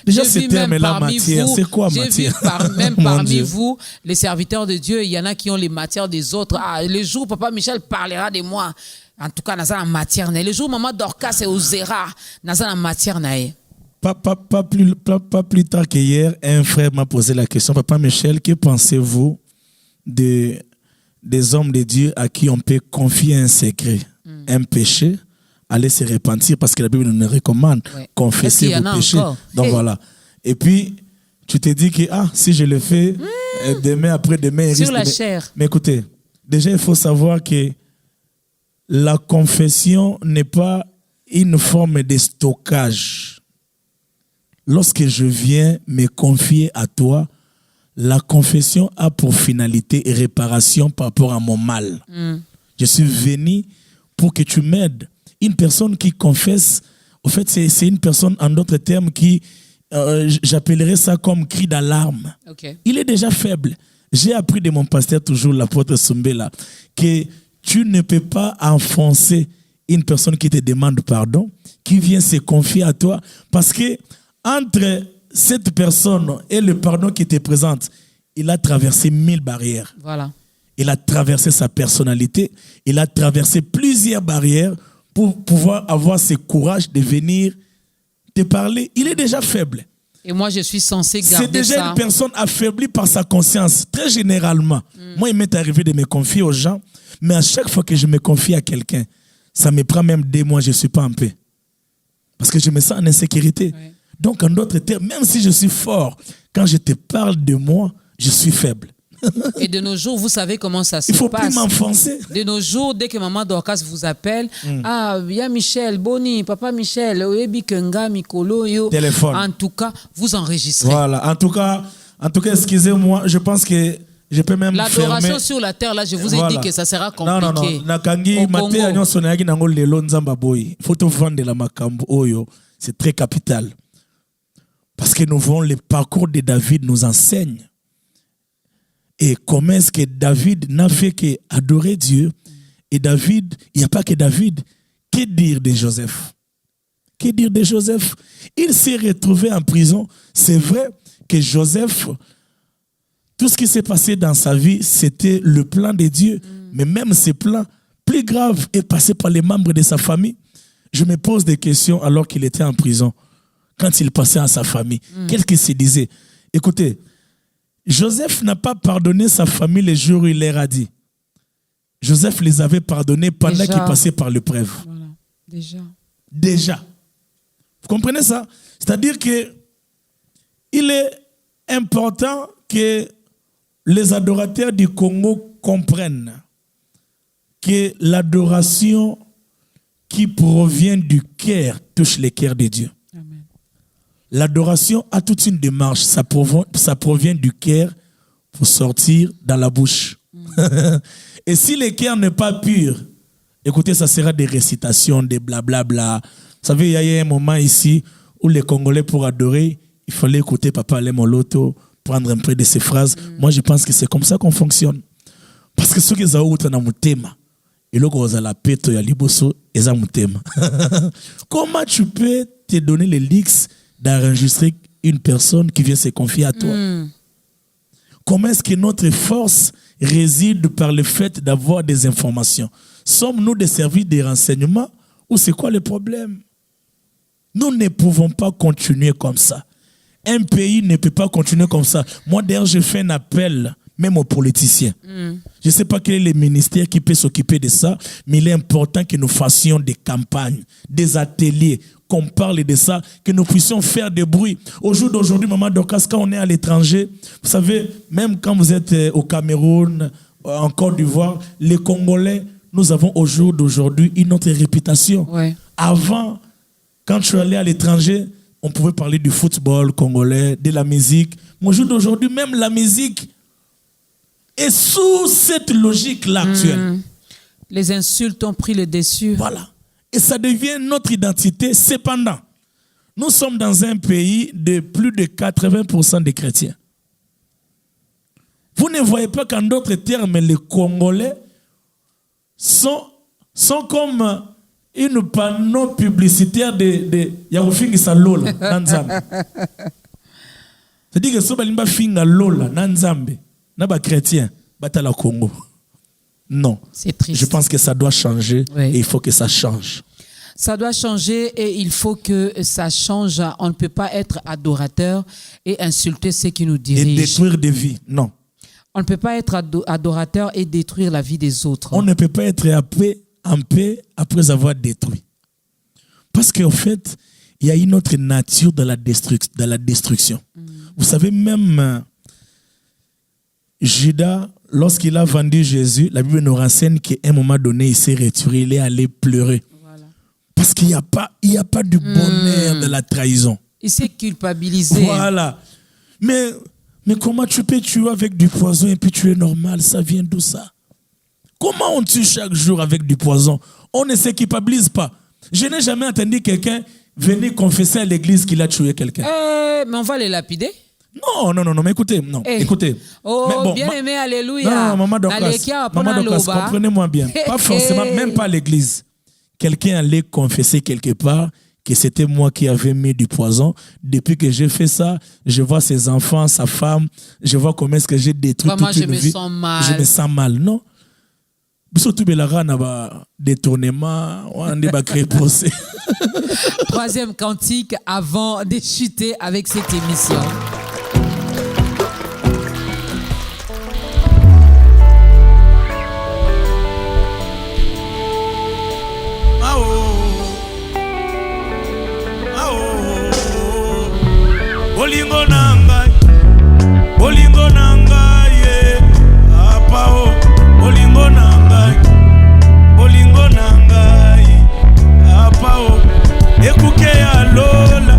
déjà, ce terme-là, matière, c'est quoi matière? Même parmi vous, les serviteurs de Dieu, il y en a qui ont les matières des autres. Ah, le jour où Papa Michel parlera de moi, en tout cas, dans la matière, le jour où Maman Dorcas est osera, dans la matière, pas plus tard qu'hier, un frère m'a posé la question, Papa Michel, que pensez-vous des hommes de Dieu à qui on peut confier un secret, un péché, aller se repentir, parce que la Bible nous recommande confesser vos péchés. Donc voilà. Et puis, tu te dis que si je le fais, demain, après-demain, sur la chair. Mais écoutez, déjà, il faut savoir que la confession n'est pas une forme de stockage. Lorsque je viens me confier à toi, la confession a pour finalité réparation par rapport à mon mal. Je suis venu pour que tu m'aides. Une personne qui confesse, en fait, c'est une personne, en d'autres termes, qui, j'appellerais ça comme cri d'alarme. Il est déjà faible. J'ai appris de mon pasteur, toujours l'apôtre Sumbela, que tu ne peux pas enfoncer une personne qui te demande pardon, qui vient se confier à toi, parce que entre cette personne et le pardon qui te présente, il a traversé 1000 barrières. Voilà. Il a traversé sa personnalité, il a traversé plusieurs barrières pour pouvoir avoir ce courage de venir te parler. Il est déjà faible. Et moi, je suis censé garder ça. C'est déjà une personne affaiblie par sa conscience. Très généralement, moi, il m'est arrivé de me confier aux gens, mais à chaque fois que je me confie à quelqu'un, ça me prend même 2 mois, je ne suis pas en paix. Parce que je me sens en insécurité. Oui. Donc, en d'autres termes, même si je suis fort, quand je te parle de moi, je suis faible. Et de nos jours, vous savez comment ça se passe. Il ne faut plus m'enfoncer. De nos jours, dès que Maman Dorcas vous appelle, il y a Michel, Boni, Papa Michel, Oebi Kenga, Mikolo, yo. Téléphone. En tout cas, vous enregistrez. Voilà. En tout cas, excusez-moi, je pense que je peux même l'adoration fermer. Sur la terre, là, je vous ai dit que ça sera compliqué. Non. Nakangi, Maté, Agnon Sonayagi, Nangol, Lelo, Nzamba Boy. Faut te vendre la Makambo, Oyo. C'est très capital. Parce que nous voyons le parcours de David nous enseigne. Et comment est-ce que David n'a fait qu'adorer Dieu? Et David, il n'y a pas que David. Que dire de Joseph? Que dire de Joseph? Il s'est retrouvé en prison. C'est vrai que Joseph, tout ce qui s'est passé dans sa vie, c'était le plan de Dieu. Mais même ce plan, plus grave, est passé par les membres de sa famille. Je me pose des questions alors qu'il était en prison. Quand il passait à sa famille, qu'est-ce qu'il se disait? Écoutez, Joseph n'a pas pardonné sa famille les jours où il leur a dit. Joseph les avait pardonnés pendant qu'il passait par l'épreuve. Voilà. Déjà. Vous comprenez ça? C'est-à-dire que il est important que les adorateurs du Congo comprennent que l'adoration qui provient du cœur touche les cœurs de Dieu. Amen. L'adoration a toute une démarche. Ça provient du cœur pour sortir dans la bouche. Et si le cœur n'est pas pur, écoutez, ça sera des récitations, des blablabla. Vous savez, il y a un moment ici où les Congolais, pour adorer, il fallait écouter Papa Ale Moloto, prendre un peu de ses phrases. Moi, je pense que c'est comme ça qu'on fonctionne. Parce que ceux qui ont outre dans mon thème, et là, quand la pète, il y a liboso, ils ont mon thème. Comment tu peux te donner les leaks d'enregistrer une personne qui vient se confier à toi? Comment est-ce que notre force réside par le fait d'avoir des informations? Sommes-nous des services de renseignement ou c'est quoi le problème? Nous ne pouvons pas continuer comme ça. Un pays ne peut pas continuer comme ça. Moi, d'ailleurs, je fais un appel même aux politiciens. Je ne sais pas quel est le ministère qui peut s'occuper de ça, mais il est important que nous fassions des campagnes, des ateliers, qu'on parle de ça, que nous puissions faire des bruits. Au jour d'aujourd'hui, Maman Dorcas, quand on est à l'étranger, vous savez, même quand vous êtes au Cameroun, en Côte d'Ivoire, les Congolais, nous avons au jour d'aujourd'hui une autre réputation. Ouais. Avant, quand je suis allé à l'étranger, on pouvait parler du football congolais, de la musique. Mais au jour d'aujourd'hui, même la musique est sous cette logique-là actuelle. Les insultes ont pris le dessus. Voilà. Et ça devient notre identité. Cependant, nous sommes dans un pays de plus de 80% de chrétiens. Vous ne voyez pas qu'en d'autres termes, les Congolais sont comme une panneau publicitaire de Yarufingi Salola, Nanzambe. C'est-à-dire que si on a finga Lola, Nanzambe, n'a chrétien, batala Congo. Non. C'est triste. Je pense que ça doit changer et il faut que ça change. Ça doit changer et il faut que ça change. On ne peut pas être adorateur et insulter ceux qui nous dirigent. Et détruire des vies, non. On ne peut pas être adorateur et détruire la vie des autres. On ne peut pas être en paix après avoir détruit. Parce qu'en fait, il y a une autre nature dans la destruction. Vous savez, même Judas, lorsqu'il a vendu Jésus, la Bible nous renseigne qu'à un moment donné, il s'est retiré, il est allé pleurer. Voilà. Parce qu'il n'y a pas du bonheur de la trahison. Il s'est culpabilisé. Voilà. Mais comment tu peux tuer avec du poison et puis tu es normal? Ça vient d'où ça? Comment on tue chaque jour avec du poison? On ne se culpabilise pas. Je n'ai jamais entendu quelqu'un venir confesser à l'église qu'il a tué quelqu'un. Mais on va les lapider? Non, mais écoutez, écoutez. Oh, mais bon, bien aimé, alléluia. Non, Maman Dorcas, comprenez-moi bien. Pas forcément, même pas à l'église. Quelqu'un allait confesser quelque part que c'était moi qui avais mis du poison. Depuis que j'ai fait ça, je vois ses enfants, sa femme, je vois comment est-ce que j'ai détruit toute une vie. Je me sens mal, non? Surtout Belara n'a pas détournement, on n'est pas créé pour ça. Troisième cantique avant de chuter avec cette émission. Olingo nanga ye apao olingo nanga apao ekuke ya lola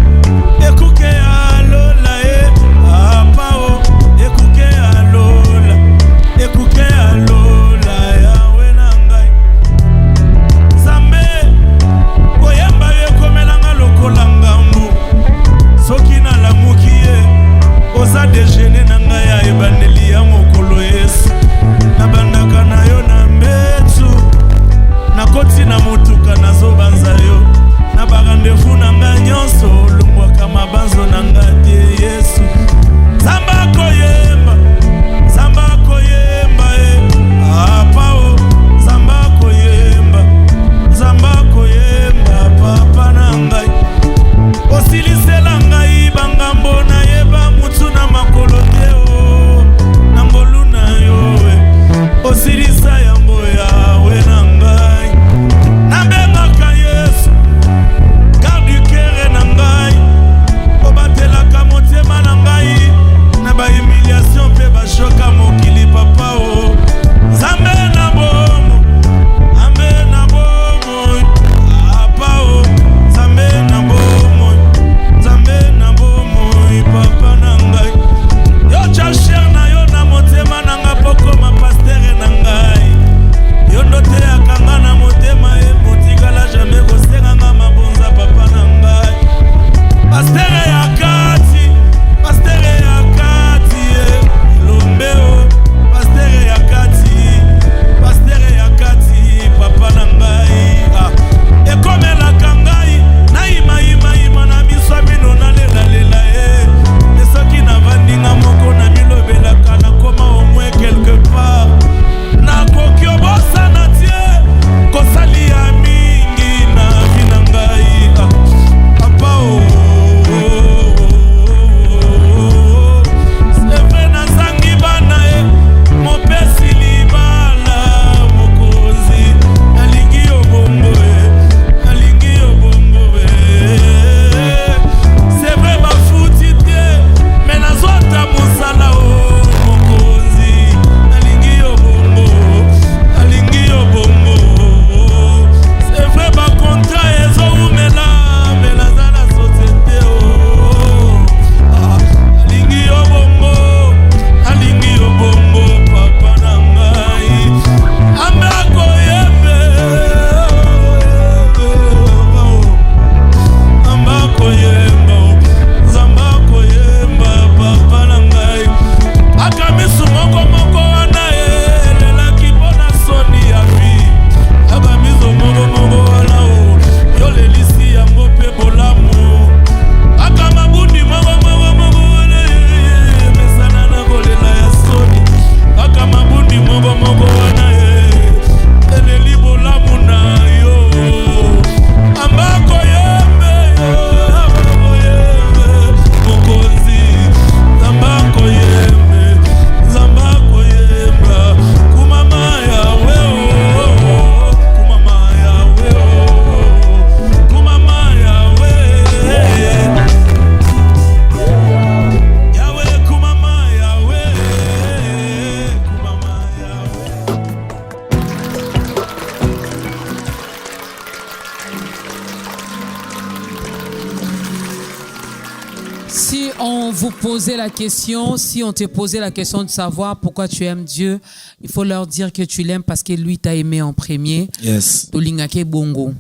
on vous posait la question, si on te posait la question de savoir pourquoi tu aimes Dieu, il faut leur dire que tu l'aimes parce que lui t'a aimé en premier. Yes. Tolingake bongo.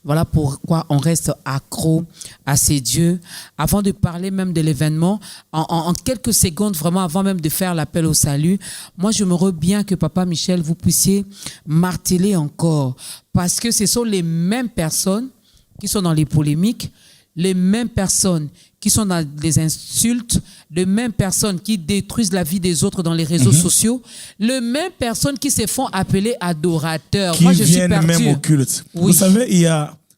Voilà pourquoi on reste accro à ces dieux. Avant de parler même de l'événement, en quelques secondes, vraiment avant même de faire l'appel au salut, moi j'aimerais bien que Papa Michel, vous puissiez marteler encore, parce que ce sont les mêmes personnes qui sont dans les polémiques, les mêmes personnes qui sont dans les insultes, les mêmes personnes qui détruisent la vie des autres dans les réseaux sociaux, les mêmes personnes qui se font appeler adorateurs. Qui Moi, je viennent suis même au culte. Oui. Vous savez,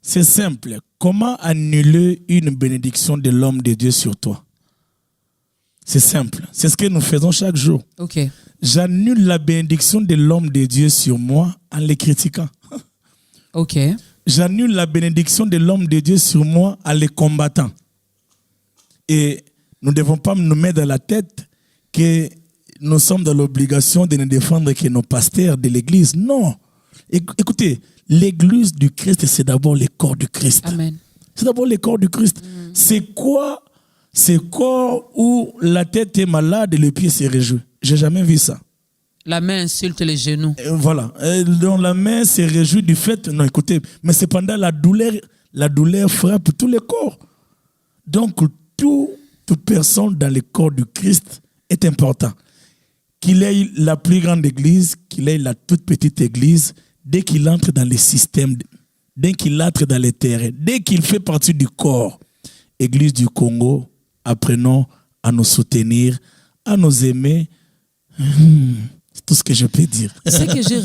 c'est simple. Comment annuler une bénédiction de l'homme de Dieu sur toi? C'est simple. C'est ce que nous faisons chaque jour. Ok. J'annule la bénédiction de l'homme de Dieu sur moi en les critiquant. Ok. J'annule la bénédiction de l'homme de Dieu sur moi en les combattant. Et nous ne devons pas nous mettre dans la tête que nous sommes dans l'obligation de ne défendre que nos pasteurs de l'église. Non. Écoutez, l'église du Christ, c'est d'abord le corps du Christ. Amen. C'est d'abord le corps du Christ. C'est quoi ce corps où la tête est malade et le pied se réjouit? J'ai jamais vu ça. La main insulte les genoux. Voilà. Donc la main se réjouit du fait. Non, écoutez, mais cependant, la douleur frappe tout le corps. Donc, toute personne dans le corps du Christ est important. Qu'il ait la plus grande église, qu'il ait la toute petite église, dès qu'il entre dans les systèmes, dès qu'il entre dans les terrains, dès qu'il fait partie du corps, Église du Congo, apprenons à nous soutenir, à nous aimer. C'est tout ce que je peux dire. Ce que j'ai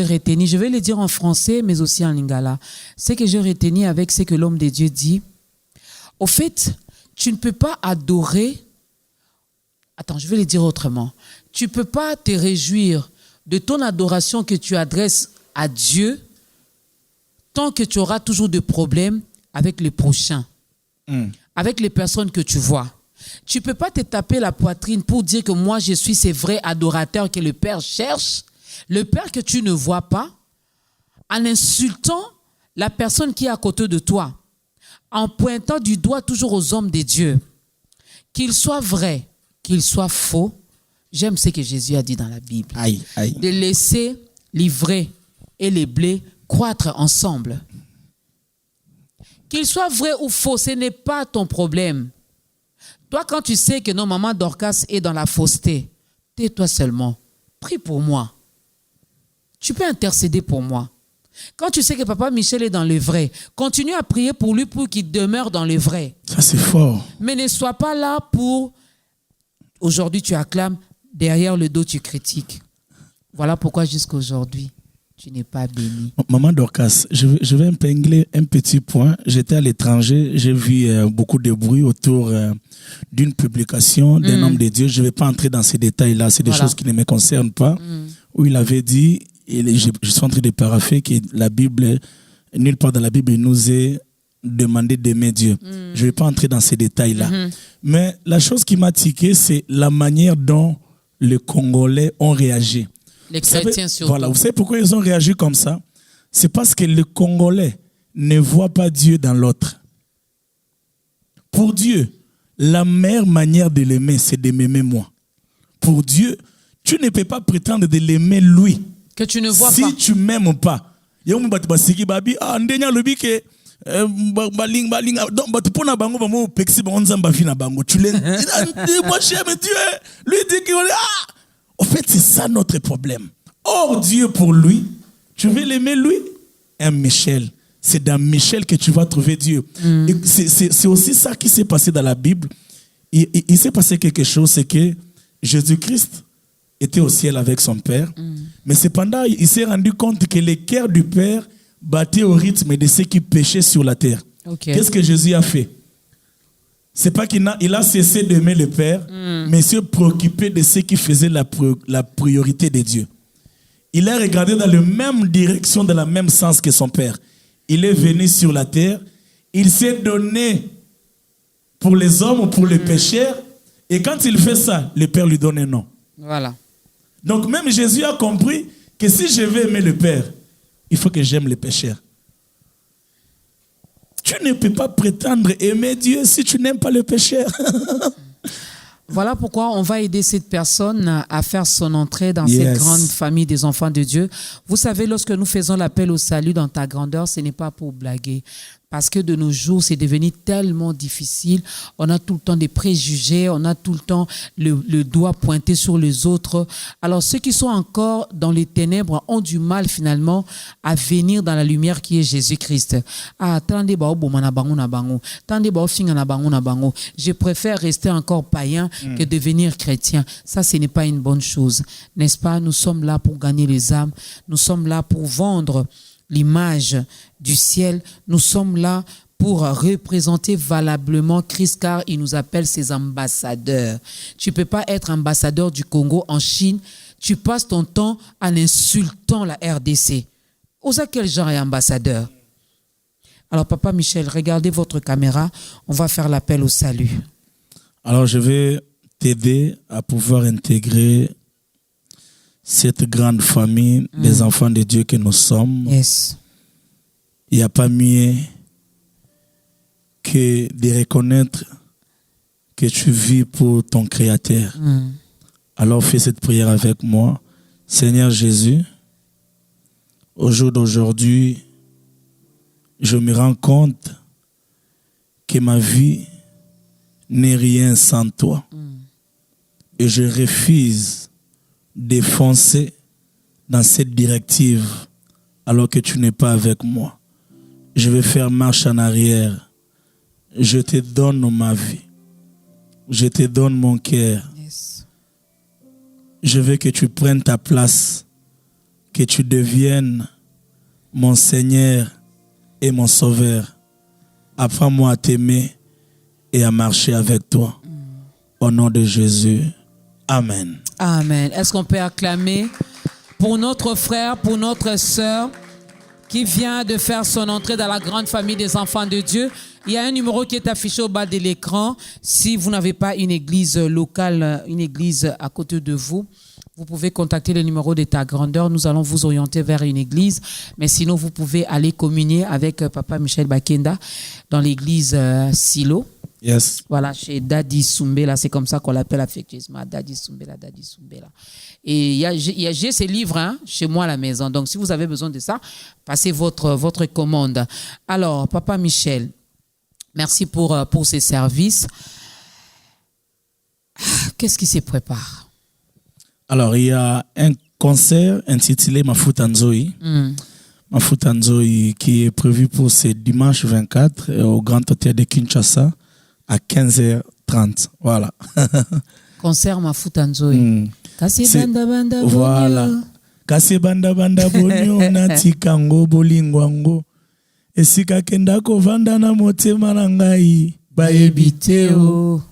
retenu, je vais le dire en français, mais aussi en lingala. Ce que j'ai retenu avec ce que l'homme de Dieu dit, au fait, tu ne peux pas adorer. Attends, je vais le dire autrement. Tu ne peux pas te réjouir de ton adoration que tu adresses à Dieu tant que tu auras toujours des problèmes avec les prochains, avec les personnes que tu vois. Tu ne peux pas te taper la poitrine pour dire que moi je suis ce vrai adorateur que le Père cherche, le Père que tu ne vois pas, en insultant la personne qui est à côté de toi, en pointant du doigt toujours aux hommes de Dieu. Qu'ils soient vrais, qu'ils soient faux, j'aime ce que Jésus a dit dans la Bible. Aïe, aïe. De laisser l'ivraie et les blés croître ensemble. Qu'ils soient vrais ou faux, ce n'est pas ton problème. Toi, quand tu sais que non, maman Dorcas est dans la fausseté, tais-toi seulement. Prie pour moi. Tu peux intercéder pour moi. Quand tu sais que papa Michel est dans le vrai, continue à prier pour lui pour qu'il demeure dans le vrai. Ça, c'est fort. Mais ne sois pas là pour... Aujourd'hui, tu acclames, derrière le dos, tu critiques. Voilà pourquoi jusqu'à aujourd'hui, tu n'es pas béni. Maman Dorcas, je vais épingler un petit point. J'étais à l'étranger, j'ai vu beaucoup de bruit autour d'une publication d'un homme de Dieu. Je ne vais pas entrer dans ces détails-là, c'est des choses qui ne me concernent pas. Où il avait dit, et je suis en train de parapher, que la Bible, nulle part dans la Bible, il nous est demandé d'aimer Dieu. Je ne vais pas entrer dans ces détails-là. Mais la chose qui m'a tiqué, c'est la manière dont les Congolais ont réagi. Les chrétiens surtout. Voilà, vous savez pourquoi ils ont réagi comme ça? C'est parce que les Congolais ne voient pas Dieu dans l'autre. Pour Dieu, la meilleure manière de l'aimer, c'est de m'aimer moi. Pour Dieu, tu ne peux pas prétendre de l'aimer lui. Que tu ne vois si pas. Si tu ne m'aimes pas. Tu les... Moi j'aime Dieu. Lui dit que... En fait, c'est ça notre problème. Or, Dieu pour lui, tu veux l'aimer lui? Un Michel. C'est dans Michel que tu vas trouver Dieu. C'est aussi ça qui s'est passé dans la Bible. Il s'est passé quelque chose, c'est que Jésus-Christ était au ciel avec son Père. Mais cependant, il s'est rendu compte que les cœurs du Père battaient au rythme de ceux qui péchaient sur la terre. Okay. Qu'est-ce que Jésus a fait? C'est pas qu'il a cessé d'aimer le Père, mais s'est préoccupé de ceux qui faisaient la priorité de Dieu. Il a regardé dans la même direction, dans le même sens que son Père. Il est venu sur la terre, il s'est donné pour les hommes, pour les pécheurs, et quand il fait ça, le Père lui donne un nom. Voilà. Donc même Jésus a compris que si je veux aimer le Père, il faut que j'aime les pécheurs. Tu ne peux pas prétendre aimer Dieu si tu n'aimes pas le pécheur. Voilà pourquoi on va aider cette personne à faire son entrée dans cette grande famille des enfants de Dieu. Vous savez, lorsque nous faisons l'appel au salut dans ta grandeur, ce n'est pas pour blaguer. Parce que de nos jours, c'est devenu tellement difficile. On a tout le temps des préjugés, on a tout le temps le doigt pointé sur les autres. Alors, ceux qui sont encore dans les ténèbres ont du mal finalement à venir dans la lumière qui est Jésus-Christ. Je préfère rester encore païen que devenir chrétien. Ça, ce n'est pas une bonne chose. N'est-ce pas? Nous sommes là pour gagner les âmes. Nous sommes là pour vendre l'image du ciel. Nous sommes là pour représenter valablement Christ, car il nous appelle ses ambassadeurs. Tu ne peux pas être ambassadeur du Congo en Chine. Tu passes ton temps en insultant la RDC. Osa quel genre est ambassadeur? Alors, Papa Michel, regardez votre caméra. On va faire l'appel au salut. Alors, je vais t'aider à pouvoir intégrer cette grande famille des enfants de Dieu que nous sommes. Yes. Il n'y a pas mieux que de reconnaître que tu vis pour ton Créateur. Alors fais cette prière avec moi. Seigneur Jésus, au jour d'aujourd'hui, je me rends compte que ma vie n'est rien sans toi. Et je refuse de foncer dans cette directive alors que tu n'es pas avec moi. Je vais faire marche en arrière. Je te donne ma vie. Je te donne mon cœur. Yes. Je veux que tu prennes ta place, que tu deviennes mon Seigneur et mon Sauveur. Apprends-moi à t'aimer et à marcher avec toi. Au nom de Jésus. Amen. Amen. Est-ce qu'on peut acclamer pour notre frère, pour notre sœur qui vient de faire son entrée dans la grande famille des enfants de Dieu? Il y a un numéro qui est affiché au bas de l'écran. Si vous n'avez pas une église locale, une église à côté de vous, vous pouvez contacter le numéro de ta grandeur. Nous allons vous orienter vers une église. Mais sinon, vous pouvez aller communier avec Papa Michel Bakenda dans l'église Silo. Yes. Voilà, chez Daddy Soumbela, c'est comme ça qu'on l'appelle affectueusement, Daddy Soumbela. Et j'ai ces livres chez moi à la maison. Donc, si vous avez besoin de ça, passez votre commande. Alors, Papa Michel, merci pour ces services. Qu'est-ce qui se prépare? Alors, il y a un concert intitulé Mafuta Nzoi. Mafuta Nzoi qui est prévu pour ce dimanche 24 au Grand Hôtel de Kinshasa à 15h30. Voilà. Concert Mafuta Nzoi. Kasi banda banda voilà. Kasi banda banda bonyo na tikango bolingwango. Esika kenda kovanda na motema na ngai bayebiteo.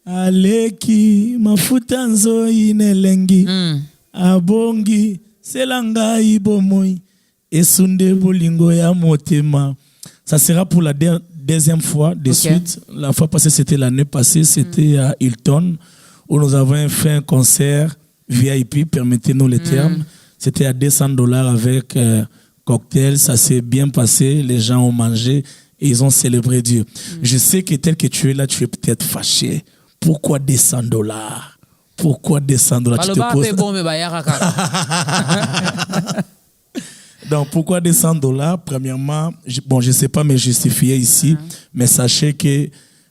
Aleki Mafuta Nzoi nelengi. Abongi selanga ibomoi. Esunde bolingo ya motema. Ça sera pour la deuxième fois de suite. La fois passée, c'était l'année passée, c'était à Hilton, où nous avons fait un concert VIP, permettez-nous les termes. C'était à $200 avec cocktail. Ça s'est bien passé, les gens ont mangé et ils ont célébré Dieu. Je sais que tel que tu es là, tu es peut-être fâché. Pourquoi $200? Pourquoi $200? Tu te poses... Donc, pourquoi $200? Premièrement, je ne sais pas me justifier ici, mais sachez que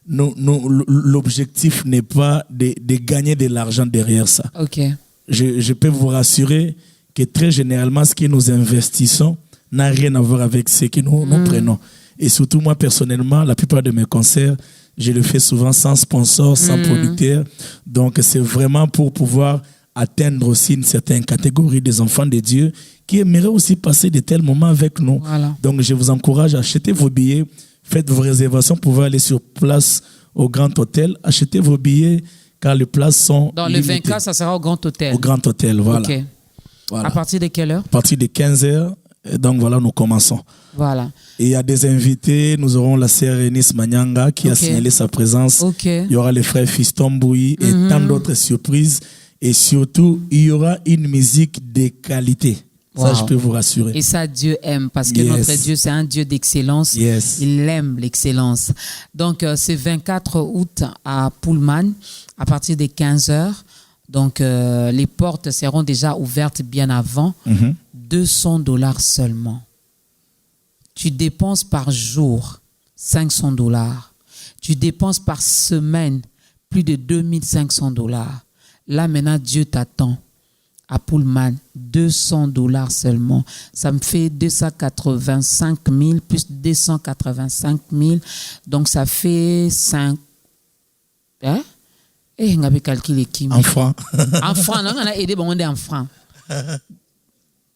l'objectif n'est pas de gagner de l'argent derrière ça. Okay. Je peux vous rassurer que très généralement, ce que nous investissons n'a rien à voir avec ce que nous prenons. Et surtout, moi, personnellement, la plupart de mes concerts, je le fais souvent sans sponsor, sans producteur. Donc, c'est vraiment pour pouvoir atteindre aussi une certaine catégorie des enfants de Dieu qui aimeraient aussi passer de tels moments avec nous. Voilà. Donc, je vous encourage à acheter vos billets, faites vos réservations pour pouvoir aller sur place au Grand Hôtel. Achetez vos billets car les places sont dans limitées. Le 24, ça sera au Grand Hôtel. Au Grand Hôtel, voilà. Okay. Voilà. À partir de quelle heure? À partir de 15h. Donc voilà, nous commençons. Voilà. Et il y a des invités. Nous aurons la sœur Eunice Manyanga qui a signalé sa présence. Il y aura les frères Fiston Bouyi et tant d'autres surprises. Et surtout, il y aura une musique de qualité. Ça, je peux vous rassurer. Et ça, Dieu aime parce que notre Dieu, c'est un Dieu d'excellence. Il aime l'excellence. Donc, c'est 24 août à Pullman, à partir des 15h. Donc, les portes seront déjà ouvertes bien avant. $200 seulement. Tu dépenses par jour $500. Tu dépenses par semaine plus de $2500. Là, maintenant, Dieu t'attend. À Pullman, $200 seulement. Ça me fait 285 000 plus 285 000. Donc, ça fait 5... Hein? Eh, on avait calculé qui? En francs. En francs, non, on a aidé, bon, on est en francs.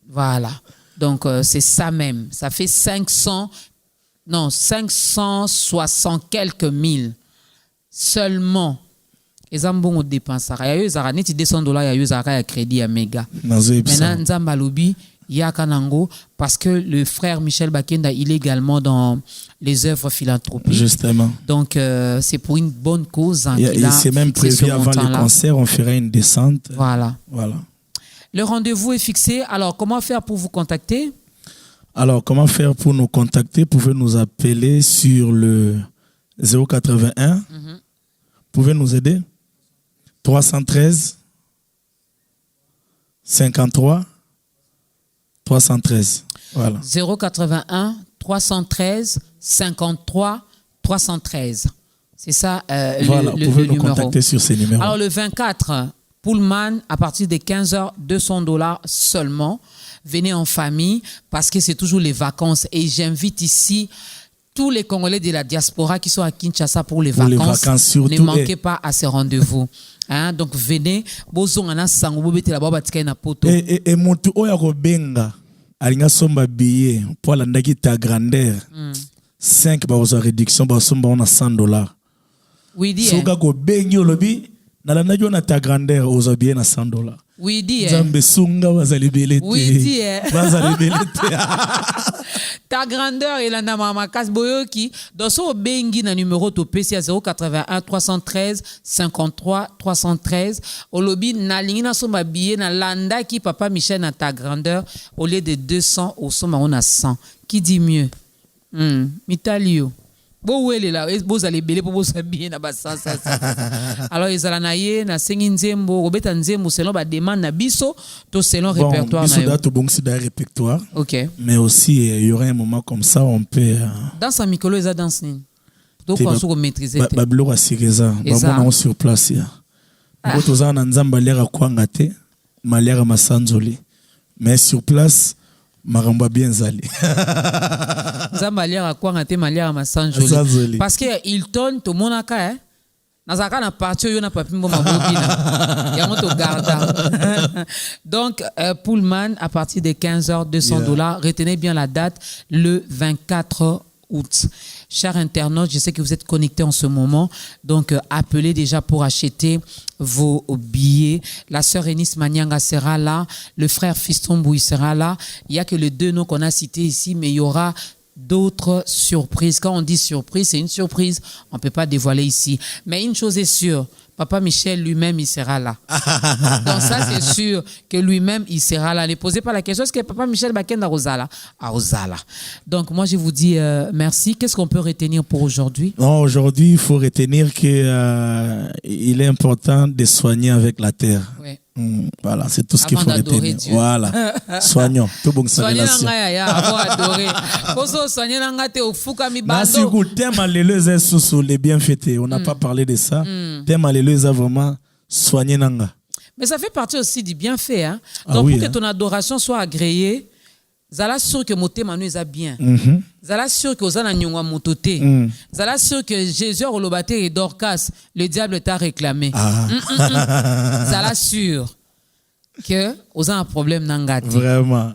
Voilà. Donc, c'est ça même. Ça fait 560 quelques mille seulement. Les ambons dépensent. Il y a eu $200, il y a eu un crédit à méga. Maintenant, Nzambalobi, il y a Kanango, parce que le frère Michel Bakenda, il est également dans les œuvres philanthropiques. Justement. Donc, c'est pour une bonne cause. Hein, c'est même prévu avant le concert, on fera une descente. Voilà. Le rendez-vous est fixé. Alors, comment faire pour vous contacter? Alors, comment faire pour nous contacter? Vous pouvez nous appeler sur le 081. Vous pouvez nous aider? 313 53 313. Voilà. 081 313 53 313. C'est ça voilà, vous pouvez nous numéro. Contacter sur ces numéros. Alors le 24, Pullman, à partir de 15h, $200 seulement. Venez en famille parce que c'est toujours les vacances. Et j'invite ici tous les Congolais de la diaspora qui sont à Kinshasa pour les vacances. Surtout, ne manquez pas à ces rendez-vous. Hein? Donc venez. Et montu oya benga alinga somba billet pour la ndaki ta grandeur. 5 ba oza réduction ba somba on a $100. Oui dit. Soka ko bengi olobi na la ndaki on a ta grandeur oza billet na $100. Oui dit. Zambe sunga bazali belete. Oui dit. Bazali belete. Ta grandeur et la namamakas boyoki dans son bengi na numéro topesi à 081 313 53 313 olobi na lingina soma billet na landa ki papa Michel na ta grandeur au lieu de 200 au soma on a 100 qui dit mieux mitalio bo wele la bo zali belé pour bo sabier na basa ça alors ezala na ye na sengi nzembo obeta nzembo selon ba demande na biso to selon répertoire na yo. Bon c'est un répertoire. OK. Mais aussi il y aurait un moment comme ça on peut dans sa mikolo eza danse ni. Donc on se maîtriser. Ba bilo asireza ba mona sur place ya. Bo toza na nzamba lera kwanga te malera masanzoli. Mais sur place maramba bien zali. Zambalière à quoi ngate malière masanjoli. Parce que Hilton to monaka hein. Nazaka na parti yo na papimbo mabobina. Ya moto garda. Donc Pullman à partir de 15h $200. Retenez bien la date le 24 août. Chers internautes, je sais que vous êtes connectés en ce moment, donc appelez déjà pour acheter vos billets. La sœur Eunice Manyanga sera là, le frère Fiston Bouy sera là. Il n'y a que les deux noms qu'on a cités ici, mais il y aura d'autres surprises. Quand on dit surprise, c'est une surprise. On ne peut pas dévoiler ici. Mais une chose est sûre, Papa Michel lui-même, il sera là. Donc ça, c'est sûr que lui-même, il sera là. Ne posez pas la question, est-ce que Papa Michel Bakenda Rosala? À Rosala. Donc moi, je vous dis merci. Qu'est-ce qu'on peut retenir pour aujourd'hui? Aujourd'hui, il faut retenir que il est important de soigner avec la terre. Oui. Voilà, c'est tout ce qu'il faut retenir. Dieu. Voilà. Soignons. Tout bon soignez avant adorer. Faut soigner l'angate au fouka mi bando. Merci beaucoup. Thème alléluia sous les bienfaits. On n'a pas parlé de ça. Thème alléluia vraiment soigner nanga. Mais ça fait partie aussi du bienfait hein. Donc pour que ton adoration soit agréée, zala sûr que moté manu est bien. Zala sûr que ozana nyongwa mototé. Zala sûr que Jésus olobaté et Dorcas, le diable t'a réclamé. Zala sûr que ozana un problème nangati. Vraiment.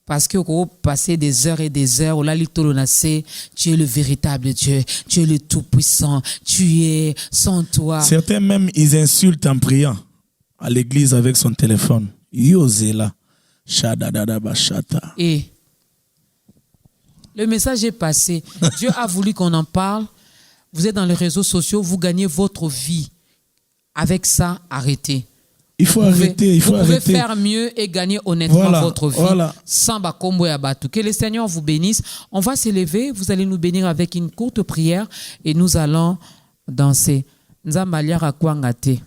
Parce que vous passez des heures et des heures, au lalitolonacé, tu es le véritable Dieu, tu es le tout-puissant, tu es sans toi. Certains même ils insultent en priant à l'église avec son téléphone. Yozela. Et le message est passé. Dieu a voulu qu'on en parle. Vous êtes dans les réseaux sociaux, vous gagnez votre vie. Avec ça, arrêtez. Il faut arrêter. Vous pouvez faire mieux et gagner honnêtement votre vie sans bakombo ya batu. Que le Seigneur vous bénisse. On va s'élever. Vous allez nous bénir avec une courte prière et nous allons danser. Nzamba liara kwangate.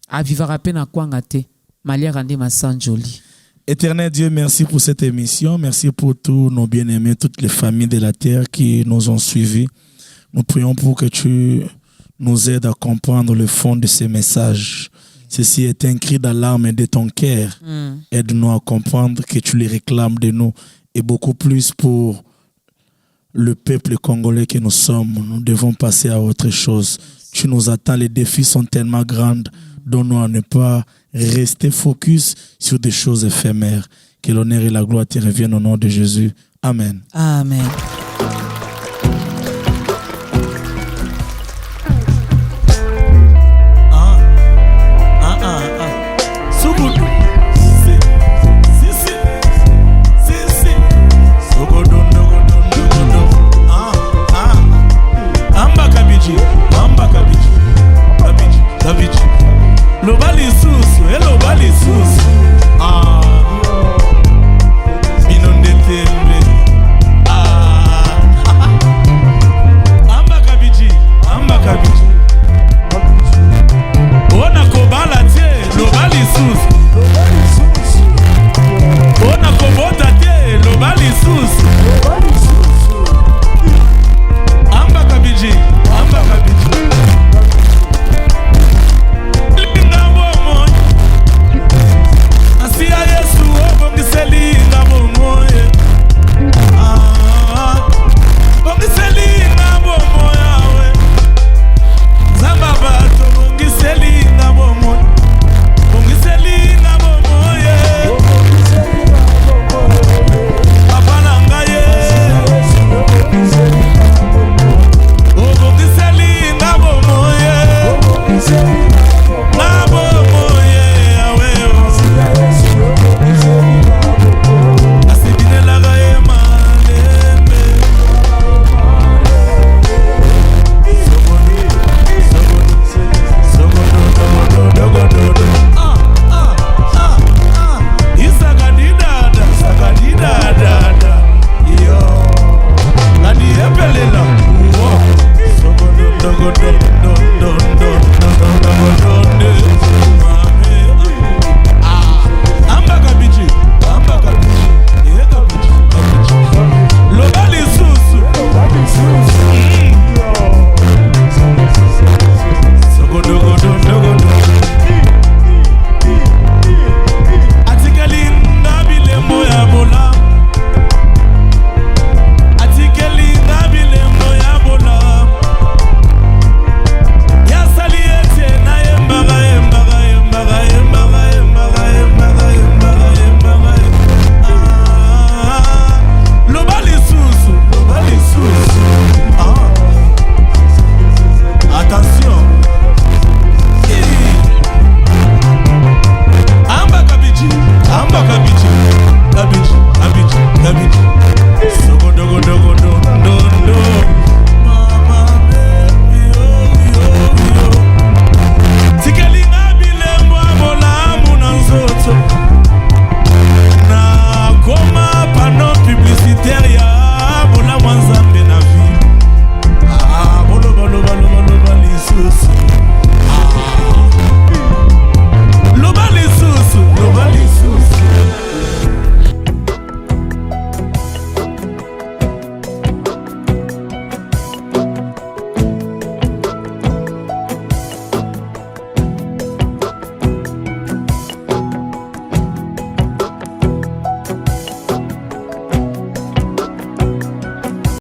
Avivara pena kwangate. Maliara ndi masanjoli. Éternel Dieu, merci pour cette émission. Merci pour tous nos bien-aimés, toutes les familles de la terre qui nous ont suivis. Nous prions pour que tu nous aides à comprendre le fond de ces messages. Ceci est un cri d'alarme de ton cœur. Aide-nous à comprendre que tu les réclames de nous. Et beaucoup plus pour le peuple congolais que nous sommes. Nous devons passer à autre chose. Tu nous attends, les défis sont tellement grands. Donne-nous à ne pas rester focus sur des choses éphémères. Que l'honneur et la gloire te reviennent au nom de Jésus. Amen. Amen.